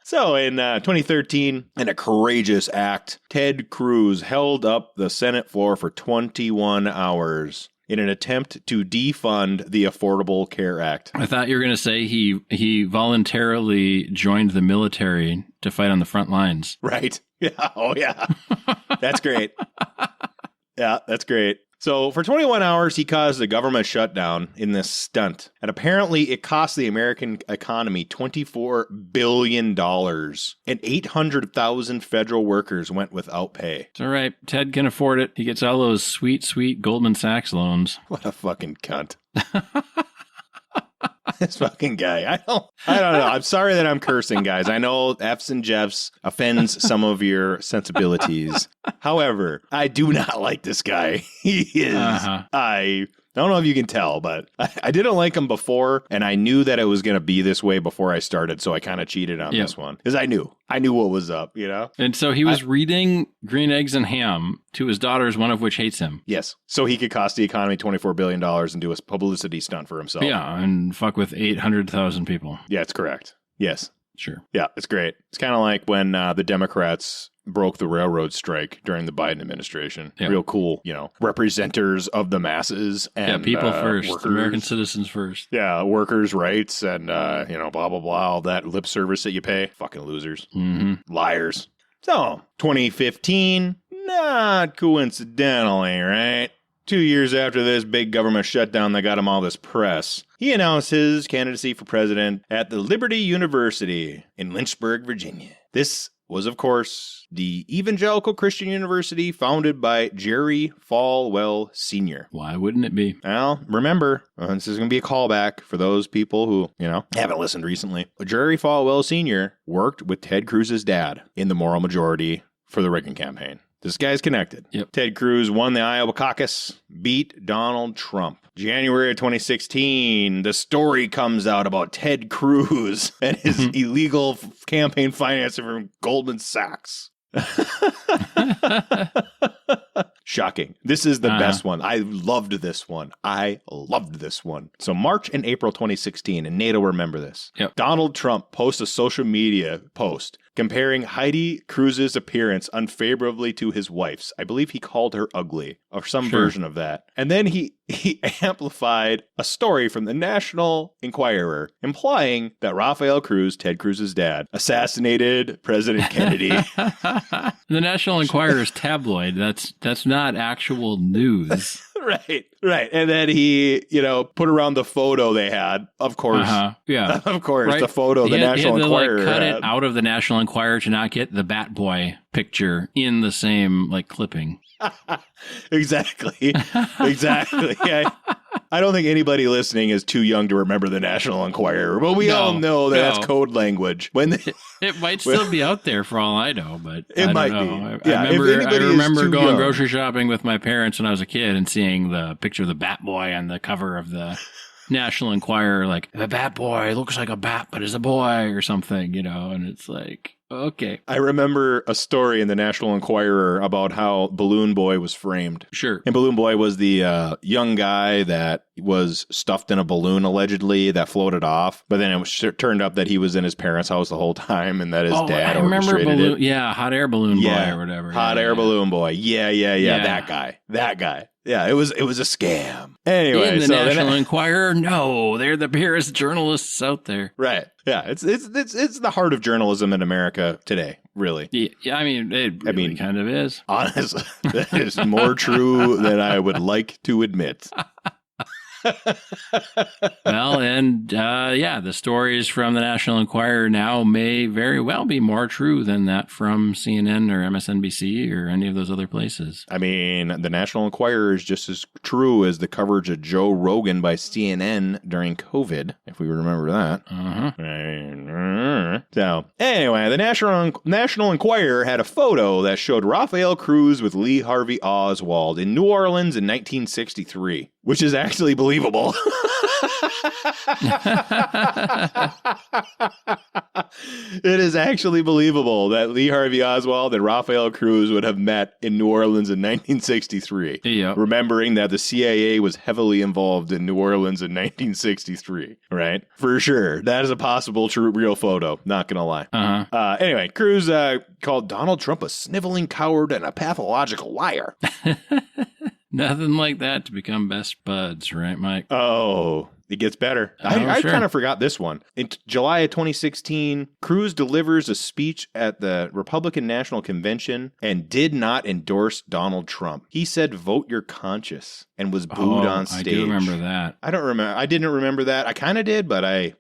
So in 2013, in a courageous act, Ted Cruz held up the Senate floor for 21 hours in an attempt to defund the Affordable Care Act.
I thought you were going to say he voluntarily joined the military to fight on the front lines.
Right. Yeah. Oh, yeah. That's great. Yeah, that's great. So for 21 hours, he caused a government shutdown in this stunt. And apparently it cost the American economy $24 billion. And 800,000 federal workers went without pay.
It's all right. Ted can afford it. He gets all those sweet, sweet Goldman Sachs loans.
What a fucking cunt. This fucking guy. I don't know. I'm sorry that I'm cursing, guys. I know F's and Jeffs offends some of your sensibilities. However, I do not like this guy. He is. I don't know if you can tell, but I didn't like him before, and I knew that it was going to be this way before I started, so I kind of cheated on this one. Because I knew what was up,
And so he was reading Green Eggs and Ham to his daughters, one of which hates him.
Yes. So he could cost the economy $24 billion and do a publicity stunt for himself.
Yeah, and fuck with 800,000 people.
Yeah, it's correct. Yes.
Sure.
Yeah, it's great. It's kind of like when the Democrats broke the railroad strike during the Biden administration. Yeah. Real cool, representers of the masses and
people first,
workers.
American citizens first.
Yeah, workers' rights and, blah, blah, blah, all that lip service that you pay. Fucking losers.
Mm-hmm.
Liars. So, 2015, not coincidentally, right? 2 years after this big government shutdown that got him all this press, he announced his candidacy for president at the Liberty University in Lynchburg, Virginia. This was, of course, the evangelical Christian university founded by Jerry Falwell Sr.
Why wouldn't it be?
Well, remember, this is going to be a callback for those people who, haven't listened recently. Jerry Falwell Sr. worked with Ted Cruz's dad in the moral majority for the Reagan campaign. This guy's connected.
Yep.
Ted Cruz won the Iowa caucus, beat Donald Trump. January of 2016, the story comes out about Ted Cruz and his illegal campaign financing from Goldman Sachs. Shocking. This is the best one. I loved this one. So March and April 2016, and Nate will remember this.
Yep.
Donald Trump posts a social media post comparing Heidi Cruz's appearance unfavorably to his wife's. I believe he called her ugly, or some version of that. And then he amplified a story from the National Enquirer implying that Rafael Cruz, Ted Cruz's dad, assassinated President Kennedy.
The National Enquirer is tabloid. That's not actual news.
Right. And then he, put around the photo they had, of course.
Yeah.
Of course,
right.
the photo the National Enquirer
cut
had.
it out of the National Enquirer to not get the Bat Boy picture in the same clipping.
Exactly. I don't think anybody listening is too young to remember the National Enquirer, but we all know that's code language.
It might still be out there for all I know, but
it might
be.
Yeah,
I remember going grocery shopping with my parents when I was a kid and seeing the picture of the Bat Boy on the cover of the National Enquirer, like, the Bat Boy looks like a bat, but is a boy or something, and it's like, okay.
I remember a story in the National Enquirer about how Balloon Boy was framed.
Sure.
And Balloon Boy was the young guy that was stuffed in a balloon, allegedly, that floated off. But then it turned up that he was in his parents' house the whole time and that his dad orchestrated it.
Yeah, Hot Air Balloon Boy or whatever.
Hot Air Balloon Boy. Yeah. That guy. Yeah, it was a scam. Anyway,
in the National Enquirer, no, they're the purest journalists out there.
Right. Yeah, it's the heart of journalism in America today, really.
Yeah, I mean, it really kind of is.
Honestly, that is more true than I would like to admit.
Well, and the stories from the National Enquirer now may very well be more true than that from CNN or MSNBC or any of those other places.
I mean, the National Enquirer is just as true as the coverage of Joe Rogan by CNN during COVID, if we remember that. So, anyway, the National Enquirer had a photo that showed Rafael Cruz with Lee Harvey Oswald in New Orleans in 1963, which is actually believable. It is actually believable that Lee Harvey Oswald and Rafael Cruz would have met in New Orleans in 1963.
Yep.
Remembering that the CIA was heavily involved in New Orleans in 1963, right? For sure. That is a possible real photo. Not going to lie. Anyway, Cruz called Donald Trump a sniveling coward and a pathological liar.
Nothing like that to become best buds, right, Mike?
Oh, it gets better. I kind of forgot this one. In July of 2016, Cruz delivers a speech at the Republican National Convention and did not endorse Donald Trump. He said, "Vote your conscience," and was booed on stage.
I do remember that.
I don't remember. I didn't remember that. I kind of did, but I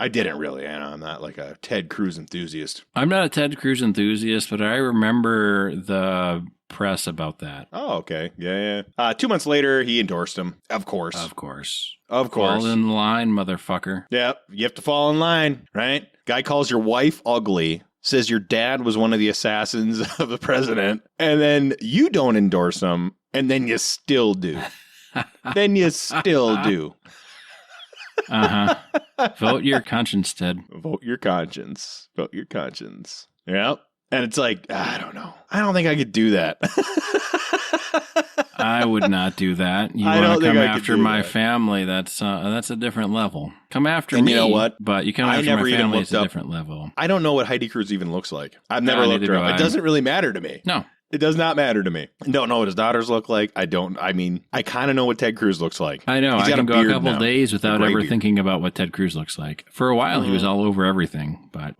didn't really. I'm not like a Ted Cruz enthusiast.
I'm not a Ted Cruz enthusiast, but I remember the press about that.
Oh, okay. Yeah. 2 months later, he endorsed him. Of course.
Fall in line, motherfucker.
Yep. You have to fall in line, right? Guy calls your wife ugly, says your dad was one of the assassins of the president, and then you don't endorse him, and then you still do.
Vote your conscience, Ted.
Vote your conscience. Yep. And it's like, I don't know. I don't think I could do that.
I would not do that. You want to come after my family? That's a different level. Come after me.
You know what?
But you come after my family, it's a different level.
I don't know what Heidi Cruz even looks like. I've never looked her up. It doesn't really matter to me.
No.
It does not matter to me. I don't know what his daughters look like. I kind of know what Ted Cruz looks like.
I know. I can go a couple days without ever thinking about what Ted Cruz looks like. For a while, he was all over everything. But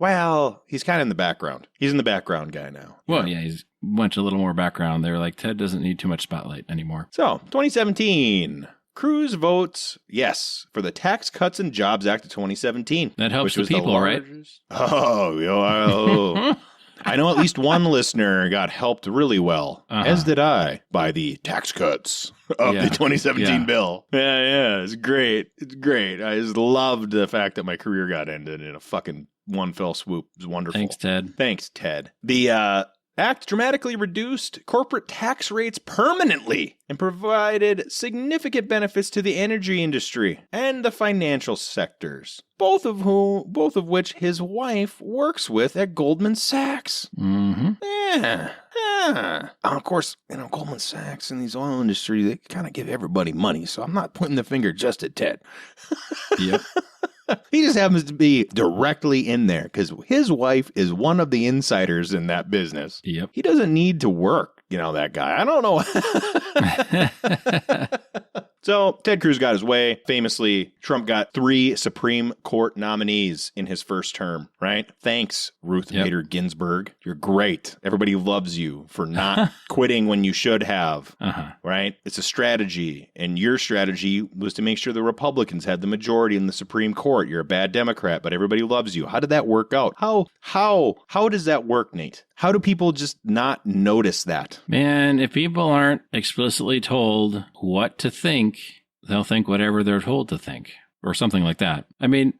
he's kind of in the background. He's in the background guy now.
Well, yeah, he's went a little more background. They were like, Ted doesn't need too much spotlight anymore.
So, 2017. Cruz votes yes for the Tax Cuts and Jobs Act of 2017.
That helps the people, right?
Oh, I know at least one listener got helped really well, as did I, by the tax cuts of the 2017 bill. Yeah, it's great. I just loved the fact that my career got ended in a fucking one fell swoop. It was wonderful.
Thanks, Ted.
The act dramatically reduced corporate tax rates permanently and provided significant benefits to the energy industry and the financial sectors, both of which his wife works with at Goldman Sachs.
Mm-hmm.
Yeah. Of course, Goldman Sachs and these oil industry, they kind of give everybody money, so I'm not pointing the finger just at Ted.
Yep.
He just happens to be directly in there because his wife is one of the insiders in that business.
Yep.
He doesn't need to work, that guy. I don't know. So Ted Cruz got his way. Famously, Trump got 3 Supreme Court nominees in his first term, right? Thanks, Ruth Bader Ginsburg. You're great. Everybody loves you for not quitting when you should have, right? It's a strategy. And your strategy was to make sure the Republicans had the majority in the Supreme Court. You're a bad Democrat, but everybody loves you. How did that work out? How does that work, Nate? How do people just not notice that?
Man, if people aren't explicitly told what to think, they'll think whatever they're told to think, or something like that. I mean,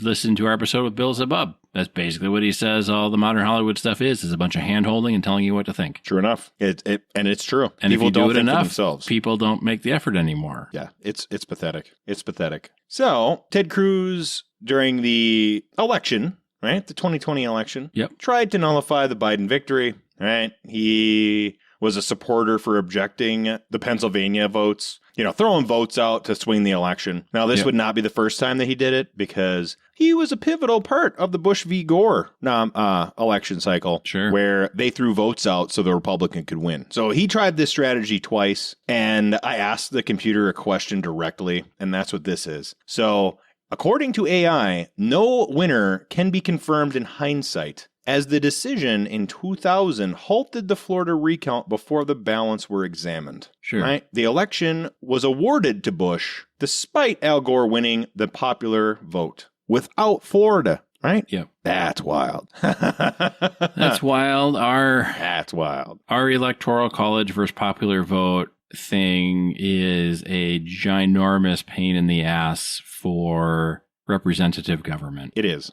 listen to our episode with Bill Zabub. That's basically what he says all the modern Hollywood stuff is a bunch of hand-holding and telling you what to think.
True enough. And it's true.
And
people
if you
don't
do it
think
enough,
for themselves.
People don't make the effort anymore.
Yeah, it's pathetic. It's pathetic. So, Ted Cruz, during the election, right, the 2020 election, tried to nullify the Biden victory, right? He was a supporter for objecting the Pennsylvania votes, throwing votes out to swing the election. Now, this would not be the first time that he did it because he was a pivotal part of the Bush v. Gore election cycle where they threw votes out so the Republican could win. So he tried this strategy twice, and I asked the computer a question directly, and that's what this is. So according to AI, no winner can be confirmed in hindsight, as the decision in 2000 halted the Florida recount before the ballots were examined.
Sure.
Right? The election was awarded to Bush despite Al Gore winning the popular vote without Florida. Right?
Yep.
That's wild.
That's wild.
That's wild.
Our electoral college versus popular vote thing is a ginormous pain in the ass for representative government.
It is.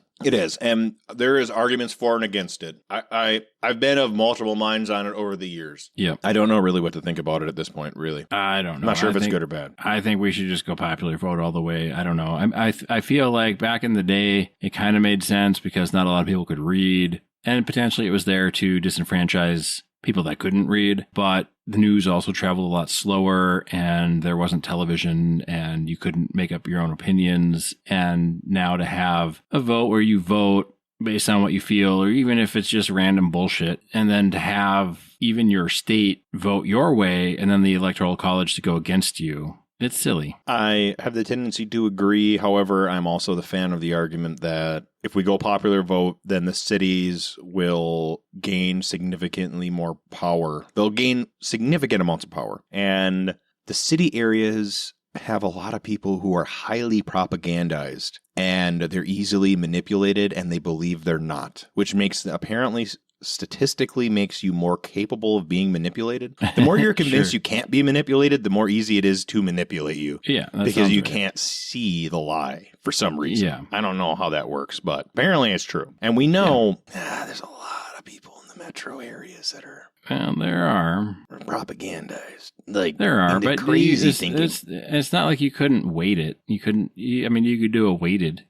And there is arguments for and against it. I've been of multiple minds on it over the years.
Yeah.
I don't know really what to think about it at this point, really.
I don't know.
I'm not sure if it's good or bad.
I think we should just go popular vote all the way. I don't know. I feel like back in the day, it kind of made sense because not a lot of people could read. And potentially it was there to disenfranchise people that couldn't read, but the news also traveled a lot slower and there wasn't television and you couldn't make up your own opinions. And now to have a vote where you vote based on what you feel, or even if it's just random bullshit, and then to have even your state vote your way and then the electoral college to go against you. It's silly.
I have the tendency to agree. However, I'm also the fan of the argument that if we go popular vote, then the cities will gain significantly more power. They'll gain significant amounts of power. And the city areas have a lot of people who are highly propagandized and they're easily manipulated and they believe they're not, which makes apparently statistically makes you more capable of being manipulated. The more you're convinced you can't be manipulated, the more easy it is to manipulate you.
Yeah.
Because you can't see the lie for some reason.
Yeah.
I don't know how that works, but apparently it's true. And we know there's a lot of people in the metro areas that are
there are
propagandized. Like
there are, but
crazy thinking.
It's not like you couldn't weight it. You couldn't. You could do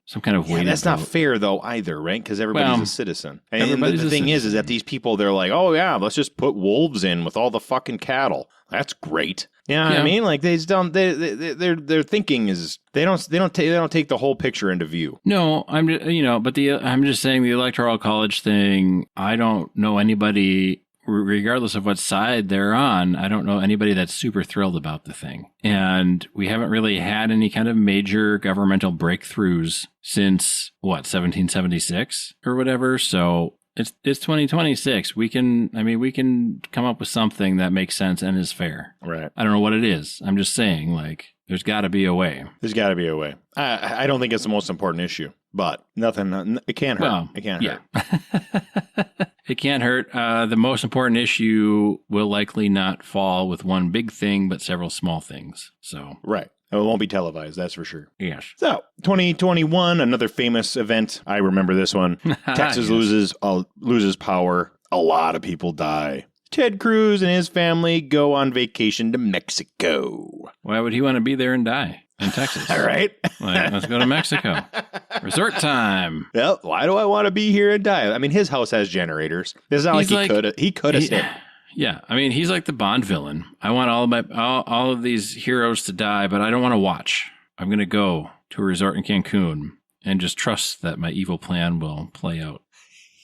some kind of weighted.
That's not fair though either, right? Because everybody's a citizen. And the thing is that these people, they're like, oh yeah, let's just put wolves in with all the fucking cattle. That's great. You know what I mean? Like they just don't. Their thinking is they don't take the whole picture into view.
No, I'm just saying the electoral college thing. I don't know anybody. Regardless of what side they're on, I don't know anybody that's super thrilled about the thing. And we haven't really had any kind of major governmental breakthroughs since, 1776 or whatever. So it's 2026. We can come up with something that makes sense and is fair.
Right.
I don't know what it is. I'm just saying, like, there's got to be a way.
There's got to be a way. I don't think it's the most important issue, but nothing. It can't hurt.
Well,
it can't hurt.
It can't hurt. The most important issue will likely not fall with one big thing, but several small things. So
right. It won't be televised, that's for sure.
Yes.
So, 2021, another famous event. I remember this one. Texas loses power. A lot of people die. Ted Cruz and his family go on vacation to Mexico.
Why would he want to be there and die in Texas?
All right.
Like, let's go to Mexico. Resort time.
Well, why do I want to be here and die? I mean, his house has generators. It's not he could have stayed.
Yeah, I mean, he's like the Bond villain. I want all of these heroes to die, but I don't want to watch. I'm going to go to a resort in Cancun and just trust that my evil plan will play out.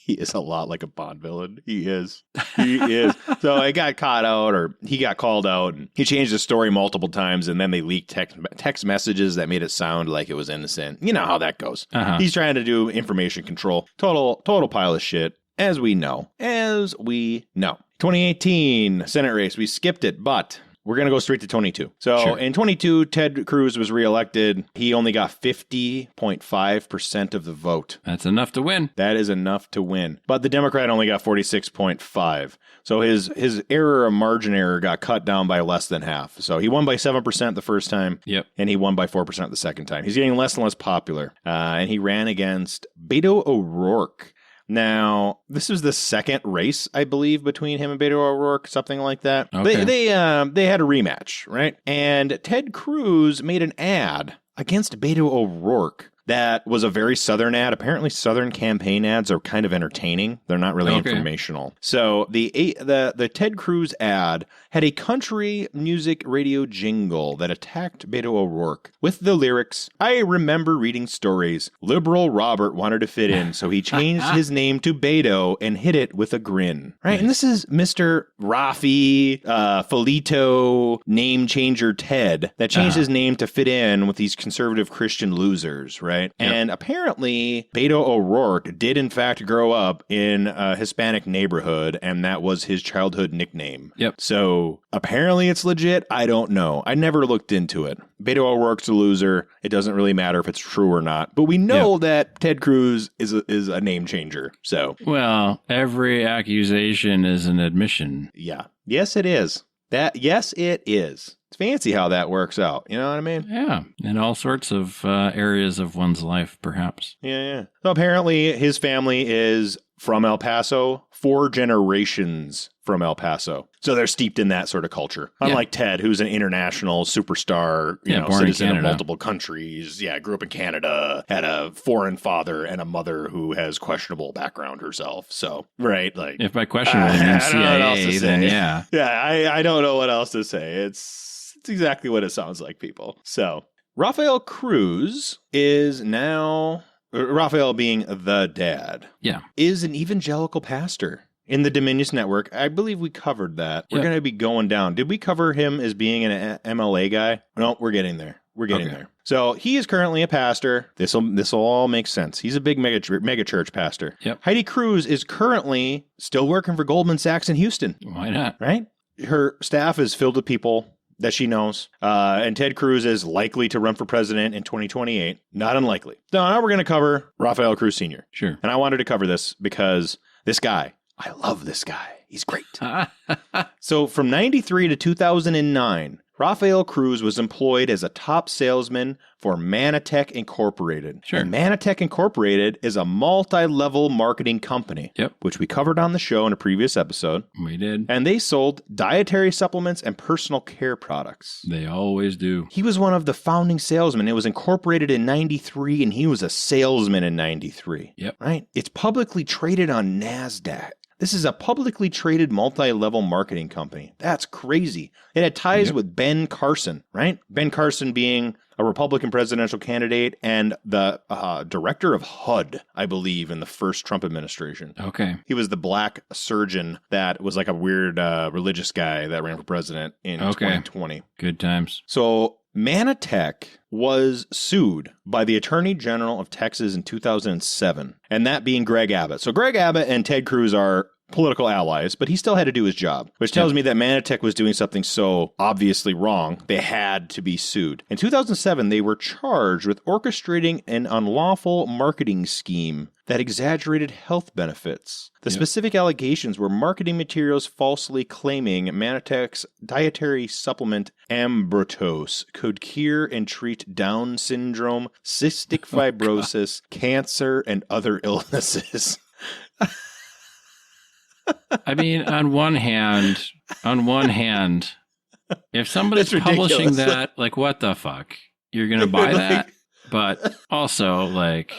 He is a lot like a Bond villain. He is. He is. So I got caught out, or he got called out, and he changed the story multiple times, and then they leaked text messages that made it sound like it was innocent. You know how that goes.
Uh-huh.
He's trying to do information control. Total pile of shit, as we know. 2018 Senate race. We skipped it, but we're going to go straight to 22. So
Sure.
In 22, Ted Cruz was reelected. He only got 50.5% of the vote.
That's enough to win.
That is enough to win. But the Democrat only got 46.5. So his margin error got cut down by less than half. So he won by 7% the first time.
Yep.
And he won by 4% the second time. He's getting less and less popular. And he ran against Beto O'Rourke. Now, this was the second race, I believe, between him and Beto O'Rourke, something like that.
Okay.
They had a rematch, right? And Ted Cruz made an ad against Beto O'Rourke that was a very Southern ad. Apparently, Southern campaign ads are kind of entertaining. They're not really informational. So the Ted Cruz ad had a country music radio jingle that attacked Beto O'Rourke with the lyrics, "I remember reading stories. Liberal Robert wanted to fit in, so he changed his name to Beto and hit it with a grin." Right? And this is Mr. Rafi Felito name changer Ted that changed his name to fit in with these conservative Christian losers, right? Yep. And apparently, Beto O'Rourke did, in fact, grow up in a Hispanic neighborhood, and that was his childhood nickname.
Yep.
So apparently it's legit. I don't know. I never looked into it. Beto O'Rourke's a loser. It doesn't really matter if it's true or not. But we know that Ted Cruz is a name changer. So,
well, every accusation is an admission.
Yeah. Yes, it is. Yes, it is. It's fancy how that works out. You know what I mean?
Yeah. In all sorts of areas of one's life, perhaps.
Yeah. So apparently his family is from El Paso, 4 generations from El Paso. So they're steeped in that sort of culture. Unlike Ted, who's an international superstar, citizen of multiple countries. Yeah, grew up in Canada, had a foreign father and a mother who has questionable background herself. So, right, like...
If by questionable means CIA, then yeah.
Yeah, I don't know what else to say. It's exactly what it sounds like, people. So, Rafael Cruz is now... Rafael being the dad.
Yeah.
Is an evangelical pastor in the Dominion Network. I believe we covered that. We're going to be going down. Did we cover him as being an MLA guy? No, we're getting there. We're getting there. So he is currently a pastor. This will all make sense. He's a big mega church pastor.
Yep.
Heidi Cruz is currently still working for Goldman Sachs in Houston.
Why not?
Right? Her staff is filled with people that she knows. And Ted Cruz is likely to run for president in 2028. Not unlikely. So now we're going to cover Rafael Cruz Sr.
Sure.
And I wanted to cover this because this guy, I love this guy. He's great. So from 93 to 2009, Rafael Cruz was employed as a top salesman for Manatech Incorporated.
Sure.
And Manatech Incorporated is a multi-level marketing company, which we covered on the show in a previous episode.
We did.
And they sold dietary supplements and personal care products.
They always do.
He was one of the founding salesmen. It was incorporated in 93, and he was a salesman in 93.
Yep.
Right? It's publicly traded on NASDAQ. This is a publicly traded multi-level marketing company. That's crazy. It had ties with Ben Carson, right? Ben Carson being a Republican presidential candidate and the director of HUD, I believe, in the first Trump administration.
Okay.
He was the black surgeon that was like a weird religious guy that ran for president in 2020.
Good times.
So Manatech was sued by the Attorney General of Texas in 2007, and that being Greg Abbott. So Greg Abbott and Ted Cruz are political allies, but he still had to do his job, which tells me that Manatech was doing something so obviously wrong, they had to be sued. In 2007, they were charged with orchestrating an unlawful marketing scheme that exaggerated health benefits. The specific allegations were marketing materials falsely claiming Manitec's dietary supplement Ambrotose could cure and treat Down syndrome, cystic fibrosis, cancer, and other illnesses.
I mean, on one hand, if somebody's
That's
publishing
ridiculous.
that, like, what the fuck? You're going to buy that? But also, like,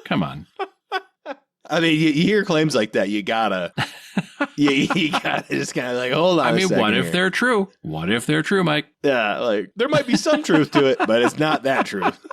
come on.
I mean, you hear claims like that, you gotta just kind of like, hold on.
I mean,
a second
what if
here.
they're true? What if they're true, Mike?
Yeah, like there might be some truth to it, but it's not that truth.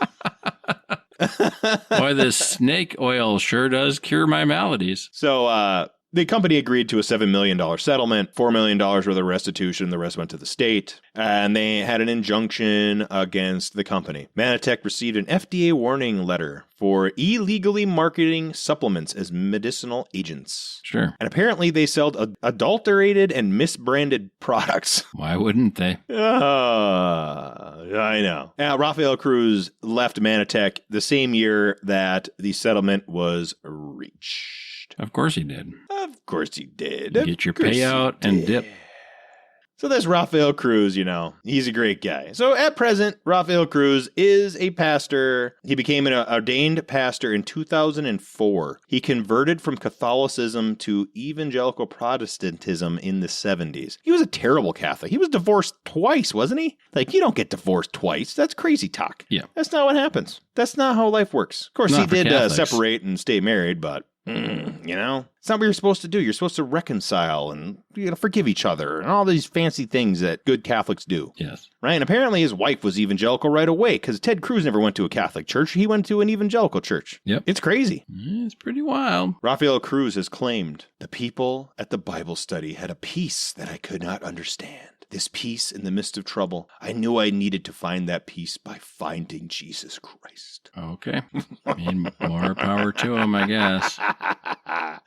Boy, this snake oil sure does cure my maladies.
So, the company agreed to a $7 million settlement, $4 million worth of restitution. The rest went to the state. And they had an injunction against the company. Manitec received an FDA warning letter for illegally marketing supplements as medicinal agents.
Sure.
And apparently they sold adulterated and misbranded products.
Why wouldn't they?
I know. Rafael Cruz left Manitec the same year that the settlement was reached.
Of course he did.
Of course he did.
Get your payout and dip.
So that's Rafael Cruz, he's a great guy. So at present, Rafael Cruz is a pastor. He became an ordained pastor in 2004. He converted from Catholicism to evangelical Protestantism in the 70s. He was a terrible Catholic. He was divorced twice, wasn't he? Like, you don't get divorced twice. That's crazy talk.
Yeah.
That's not what happens. That's not how life works. Of course,
Not
he
for
did
Catholics.
separate and stay married, but... it's not what you're supposed to do. You're supposed to reconcile and forgive each other and all these fancy things that good Catholics do.
Yes.
Right? And apparently his wife was evangelical right away because Ted Cruz never went to a Catholic church. He went to an evangelical church.
Yep.
It's crazy.
It's pretty wild.
Rafael Cruz has claimed the people at the Bible study had a peace that I could not understand. This peace in the midst of trouble. I knew I needed to find that peace by finding Jesus Christ.
Okay. I mean, more power to him, I guess.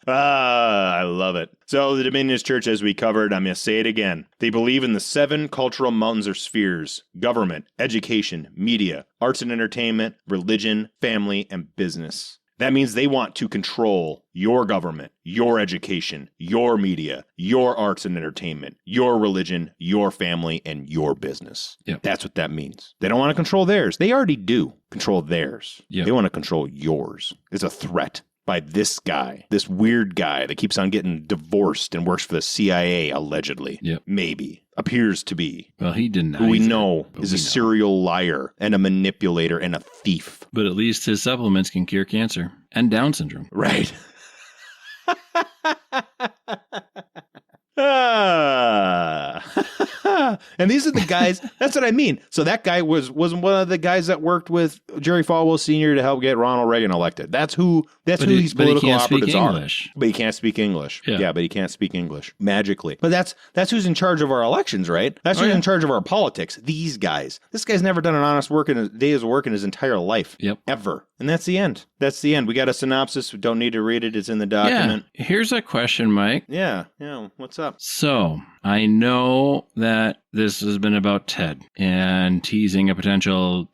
I love it. So the Dominionist Church, as we covered, I'm going to say it again. They believe in the 7 cultural mountains or spheres: government, education, media, arts and entertainment, religion, family, and business. That means they want to control your government, your education, your media, your arts and entertainment, your religion, your family, and your business.
Yep.
That's what that means. They don't want to control theirs. They already do control theirs.
Yep.
They want to control yours. It's a threat by this guy, this weird guy that keeps on getting divorced and works for the CIA, allegedly.
Yep.
Maybe. Appears to be.
Well, he denies
Who we
it,
know
but
is
we
a
know.
serial liar and a manipulator and a thief.
But at least his supplements can cure cancer and Down syndrome.
Right. And these are the guys, that's what I mean. So that guy was one of the guys that worked with Jerry Falwell Sr. to help get Ronald Reagan elected. That's who these political operatives are.
English.
But he can't speak English.
Yeah.
But he can't speak English magically. But that's who's in charge of our elections, right? That's who's in charge of our politics. These guys. This guy's never done an honest day's work in his entire life.
Yep.
Ever. And that's the end. That's the end. We got a synopsis. We don't need to read it. It's in the document.
Yeah. Here's a question, Mike.
Yeah. What's up?
So, I know that this has been about Ted and teasing a potential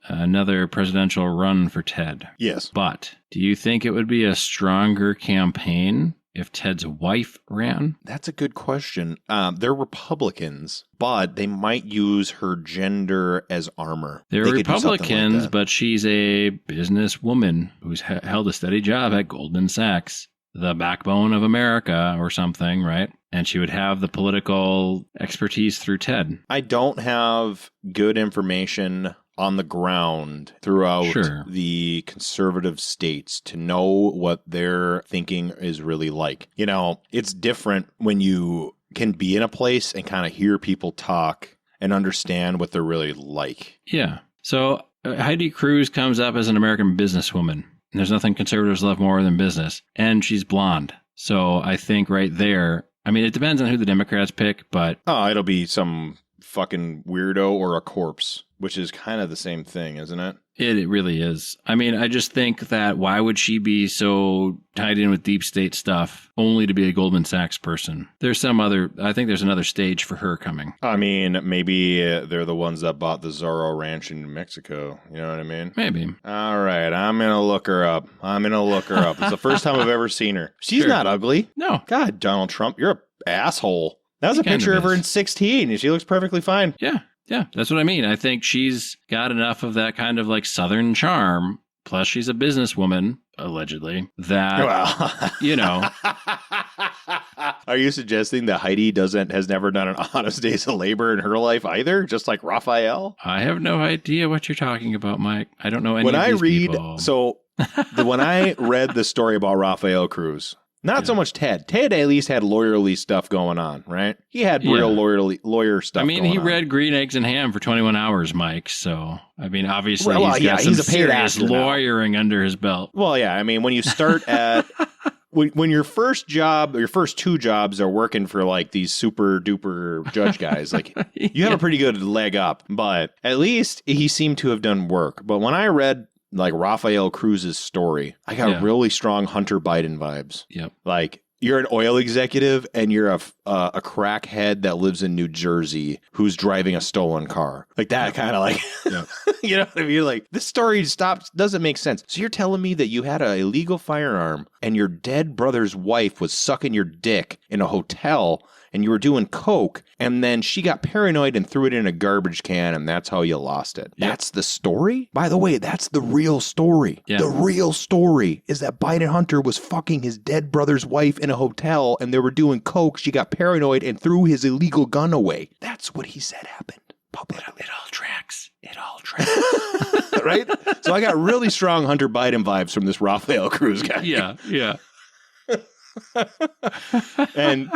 another presidential run for Ted.
Yes.
But do you think it would be a stronger campaign if Ted's wife ran?
That's a good question. They're Republicans, but they might use her gender as armor.
They're
They could do something like
Republicans,
that.
but she's a businesswoman who's held a steady job at Goldman Sachs, the backbone of America or something, right? And she would have the political expertise through Ted.
I don't have good information on the ground throughout the conservative states to know what their thinking is really like. It's different when you can be in a place and kind of hear people talk and understand what they're really like.
Yeah. So Heidi Cruz comes up as an American businesswoman. And there's nothing conservatives love more than business. And she's blonde. So I think right there, I mean, it depends on who the Democrats pick, but...
Oh, it'll be some fucking weirdo or a corpse. which is kind of the same thing, isn't it?
It really is. I mean, I just think that why would she be so tied in with deep state stuff only to be a Goldman Sachs person? I think there's another stage for her coming.
I mean, maybe they're the ones that bought the Zorro Ranch in New Mexico. You know what I mean?
Maybe.
All right, I'm going to look her up. It's the first time I've ever seen her. She's not ugly.
No.
God, Donald Trump, you're an asshole. That was
She
a picture
kind
of
of
her
is.
in 16, and she looks perfectly fine.
Yeah. Yeah, that's what I mean. I think she's got enough of that kind of like Southern charm. Plus, she's a businesswoman, allegedly, that,
Are you suggesting that Heidi has never done an honest day's of labor in her life either? Just like Raphael?
I have no idea what you're talking about, Mike. I don't know any of these people.
So when I read the story about Raphael Cruz, not so much Ted. Ted at least had lawyerly stuff going on, right? He had real lawyer stuff going on.
He read Green Eggs and Ham for 21 hours, Mike. So, I mean, obviously
he's a paid
serious
actor now.
lawyering under his belt.
Well, yeah. I mean, when you start at... When your first job, or your first two jobs are working for like these super duper judge guys, like you have a pretty good leg up, but at least he seemed to have done work. But when I read like Raphael Cruz's story, I got really strong Hunter Biden vibes.
Yep.
Like you're an oil executive and you're a crackhead that lives in New Jersey who's driving a stolen car. Like that kind of like, you know what I mean? Like this story doesn't make sense. So you're telling me that you had an illegal firearm and your dead brother's wife was sucking your dick in a hotel and you were doing coke and then she got paranoid and threw it in a garbage can and that's how you lost it. Yep. That's the story? By the way, that's the real story. Yeah. The real story is that Biden Hunter was fucking his dead brother's wife in a hotel and they were doing coke. She got paranoid and threw his illegal gun away. That's what he said happened. Publicly.
It all tracks.
Right? So I got really strong Hunter Biden vibes from this Raphael Cruz guy.
Yeah.
And,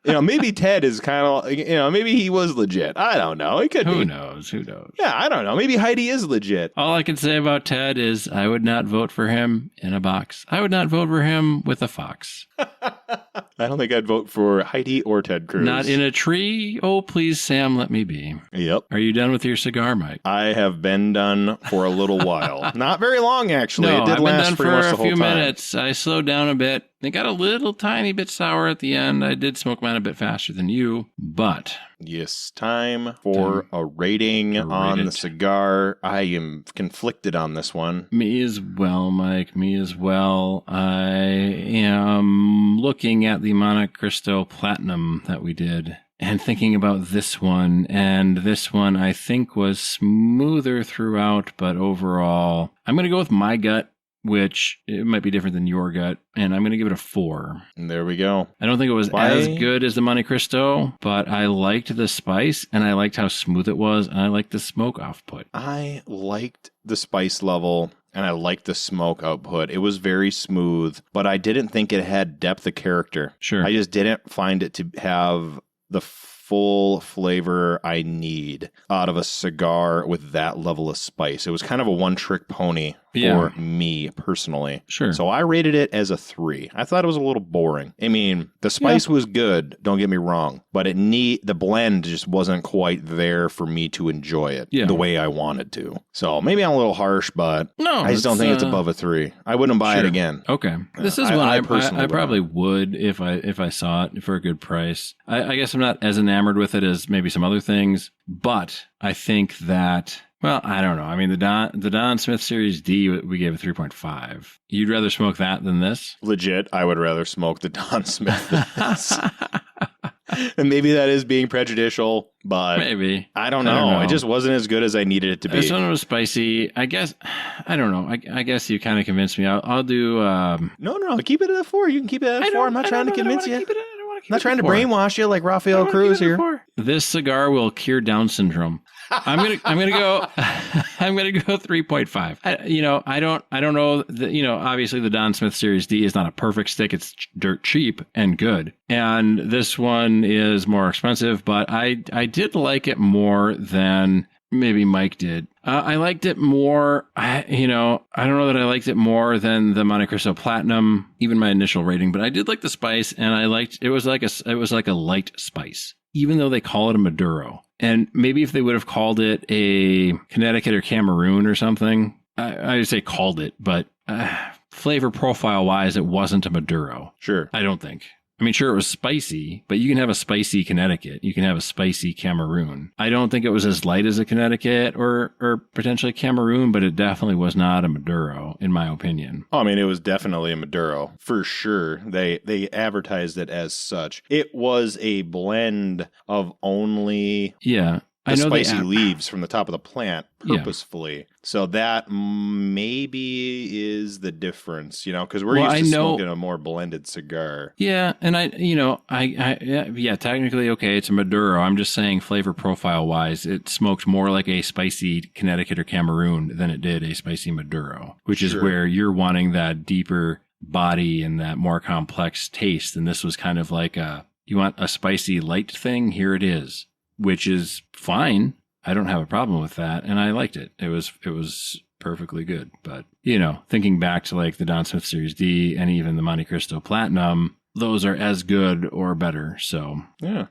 maybe Ted is kind of, maybe he was legit. I don't know. It could be.
Who knows?
Yeah, I don't know. Maybe Heidi is legit.
All I can say about Ted is I would not vote for him in a box. I would not vote for him with a fox.
I don't think I'd vote for Heidi or Ted Cruz.
Not in a tree. Oh, please, Sam, let me be.
Yep.
Are you done with your cigar, Mike?
I have been done for a little while. Not very long, actually.
No,
it did
I've been
last
done
pretty
for
much the
a
whole
few
time.
minutes. I slowed down a bit. It got a little tiny bit sour at the end. I did smoke mine a bit faster than you, but...
Yes, time for a rating on the cigar. I am conflicted on this one.
Me as well, Mike. Me as well. I am looking at the Monte Cristo Platinum that we did and thinking about this one. And this one, I think, was smoother throughout, but overall, I'm going to go with my gut, which it might be different than your gut, and I'm going to give it a 4.
And there we go.
I don't think it was as good as the Monte Cristo, but I liked the spice, and I liked how smooth it was, and I liked the smoke output.
I liked the spice level, and I liked the smoke output. It was very smooth, but I didn't think it had depth of character.
Sure.
I just didn't find it to have the full flavor I need out of a cigar with that level of spice. It was kind of a one-trick pony for me personally.
Sure.
So I rated it as a 3. I thought it was a little boring. I mean, the spice was good, don't get me wrong, but the blend just wasn't quite there for me to enjoy it the way I wanted to. So maybe I'm a little harsh, but I just don't think it's above a 3. I wouldn't buy it again.
Okay. This is one I probably would if I saw it for a good price. I guess I'm not as enamored with it as maybe some other things, but I think that, well, I don't know. I mean, the Don Smith Series D, we gave a 3.5. You'd rather smoke that than this?
Legit, I would rather smoke the Don Smith than this. And maybe that is being prejudicial, but
maybe.
I don't know. It just wasn't as good as I needed it to be.
This one was spicy. I guess, I don't know. I guess you kind of convinced me. I'll do...
No, keep it at a 4. You can keep it at a 4. I'm not trying to convince you. I'm not trying to brainwash you like Raphael Cruz here.
This cigar will cure Down syndrome. I'm gonna go 3.5. I don't know that, obviously the Don Smith Series D is not a perfect stick. It's dirt cheap and good. And this one is more expensive, but I did like it more than maybe Mike did. I liked it more. I don't know that I liked it more than the Monte Cristo Platinum, even my initial rating, but I did like the spice, and I liked it was like a light spice. Even though they call it a Maduro, And maybe if they would have called it a Connecticut or Cameroon or something, I would say called it, but flavor profile wise, it wasn't a Maduro.
Sure.
I don't think. I mean, sure, it was spicy, but you can have a spicy Connecticut. You can have a spicy Cameroon. I don't think it was as light as a Connecticut or potentially Cameroon, but it definitely was not a Maduro, in my opinion.
Oh, I mean, it was definitely a Maduro, for sure. They advertised it as such. It was a blend of only the spicy leaves from the top of the plant purposefully. Yeah. So that maybe is the difference, because we're used to smoking a more blended cigar.
Yeah. And technically, okay, it's a Maduro. I'm just saying flavor profile wise, it smoked more like a spicy Connecticut or Cameroon than it did a spicy Maduro, which is where you're wanting that deeper body and that more complex taste. And this was kind of like you want a spicy light thing? Here it is. Which is fine. I don't have a problem with that. And I liked it. It was perfectly good. But, thinking back to like the Don Smith Series D and even the Monte Cristo Platinum, those are as good or better. So, yeah.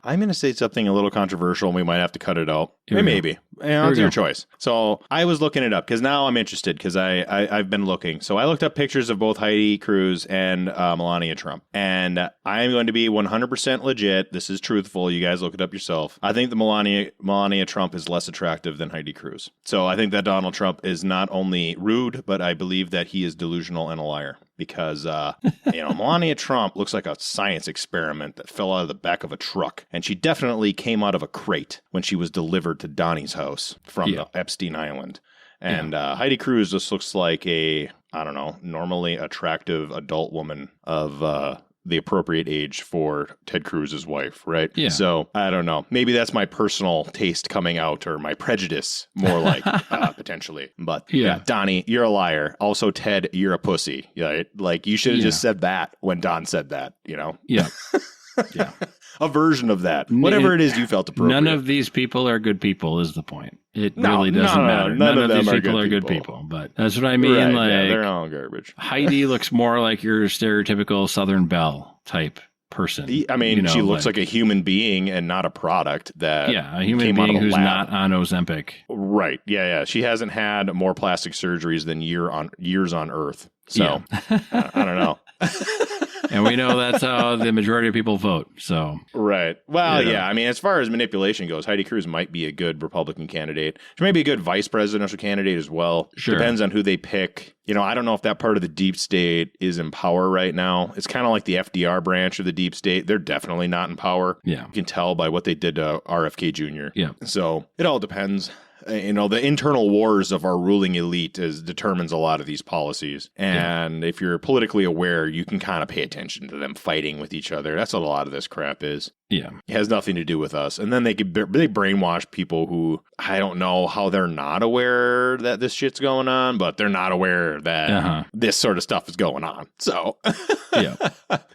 I'm going to say something a little controversial and we might have to cut it out. Maybe. It's your choice. So I was looking it up because now I'm interested because I've been looking. So I looked up pictures of both Heidi Cruz and Melania Trump. And I'm going to be 100% legit. This is truthful. You guys look it up yourself. I think the Melania Trump is less attractive than Heidi Cruz. So I think that Donald Trump is not only rude, but I believe that he is delusional and a liar. Because, Melania Trump looks like a science experiment that fell out of the back of a truck. And she definitely came out of a crate when she was delivered to Donnie's house from the Epstein Island. And Heidi Cruz just looks like a, normally attractive adult woman of the appropriate age for Ted Cruz's wife, right? Yeah. So, I don't know. Maybe that's my personal taste coming out or my prejudice, more like, potentially. But, Donnie, you're a liar. Also, Ted, you're a pussy. Right? Like, you should have just said that when Don said that, Yeah. Yeah. A version of that. Whatever it is you felt appropriate.
None of these people are good people is the point. It really doesn't matter. None of these people are good people. But that's what I mean.
Right,
like
they're all garbage.
Heidi looks more like your stereotypical Southern belle type person.
She looks like a human being and not a product that
a human being who's not on Ozempic.
Right. Yeah. She hasn't had more plastic surgeries than years on Earth. So I don't know.
And we know that's how the majority of people vote. So
right. Well, as far as manipulation goes, Heidi Cruz might be a good Republican candidate. She might be a good vice presidential candidate as well. Sure. Depends on who they pick. I don't know if that part of the deep state is in power right now. It's kind of like the FDR branch of the deep state. They're definitely not in power. Yeah. You can tell by what they did to RFK Jr. Yeah. So it all depends. The internal wars of our ruling elite determines a lot of these policies. And if you're politically aware, you can kind of pay attention to them fighting with each other. That's what a lot of this crap is. Yeah. It has nothing to do with us. And then they brainwash people who, I don't know how they're not aware that this shit's going on, but they're not aware that this sort of stuff is going on. So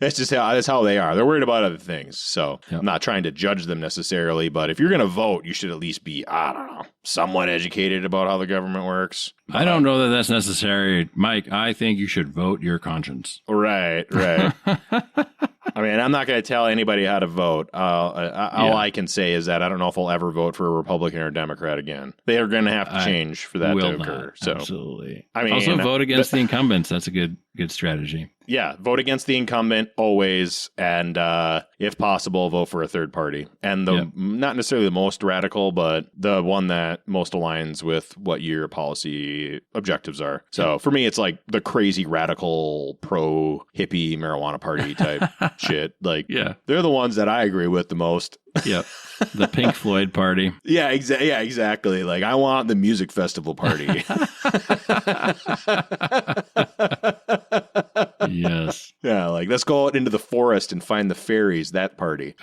that's how they are. They're worried about other things. So I'm not trying to judge them necessarily, but if you're going to vote, you should at least be, I don't know, somewhat educated about how the government works.
I don't know that that's necessary. Mike, I think you should vote your conscience.
Right. I'm not going to tell anybody how to vote. All I can say is that I don't know if I'll ever vote for a Republican or a Democrat again. They are going to have to change for that to occur. So,
absolutely. Also vote against the incumbents. That's a good strategy.
Yeah, vote against the incumbent always, and if possible, vote for a third party. And not necessarily the most radical, but the one that most aligns with what your policy objectives are. So for me, it's like the crazy radical pro-hippie marijuana party type shit. Like, they're the ones that I agree with the most.
Yep. The Pink Floyd party.
Yeah, exactly. Like, I want the music festival party.
Yes.
Yeah, like, let's go out into the forest and find the fairies, that party.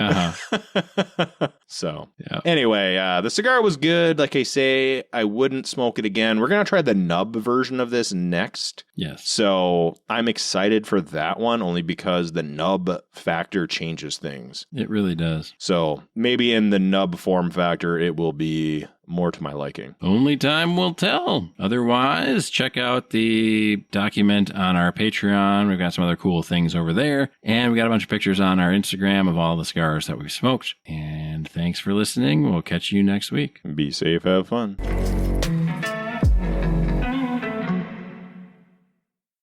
So, anyway, the cigar was good. Like I say, I wouldn't smoke it again. We're going to try the nub version of this next.
Yes.
So, I'm excited for that one only because the nub factor changes things.
It really does.
So, maybe in the nub form factor, it will be more to my liking.
Only time will tell. Otherwise, check out the document on our Patreon. We've got some other cool things over there. And we got a bunch of pictures on our Instagram of all the cigars that we've smoked. And Thanks for listening. We'll catch you next week.
Be safe, have fun.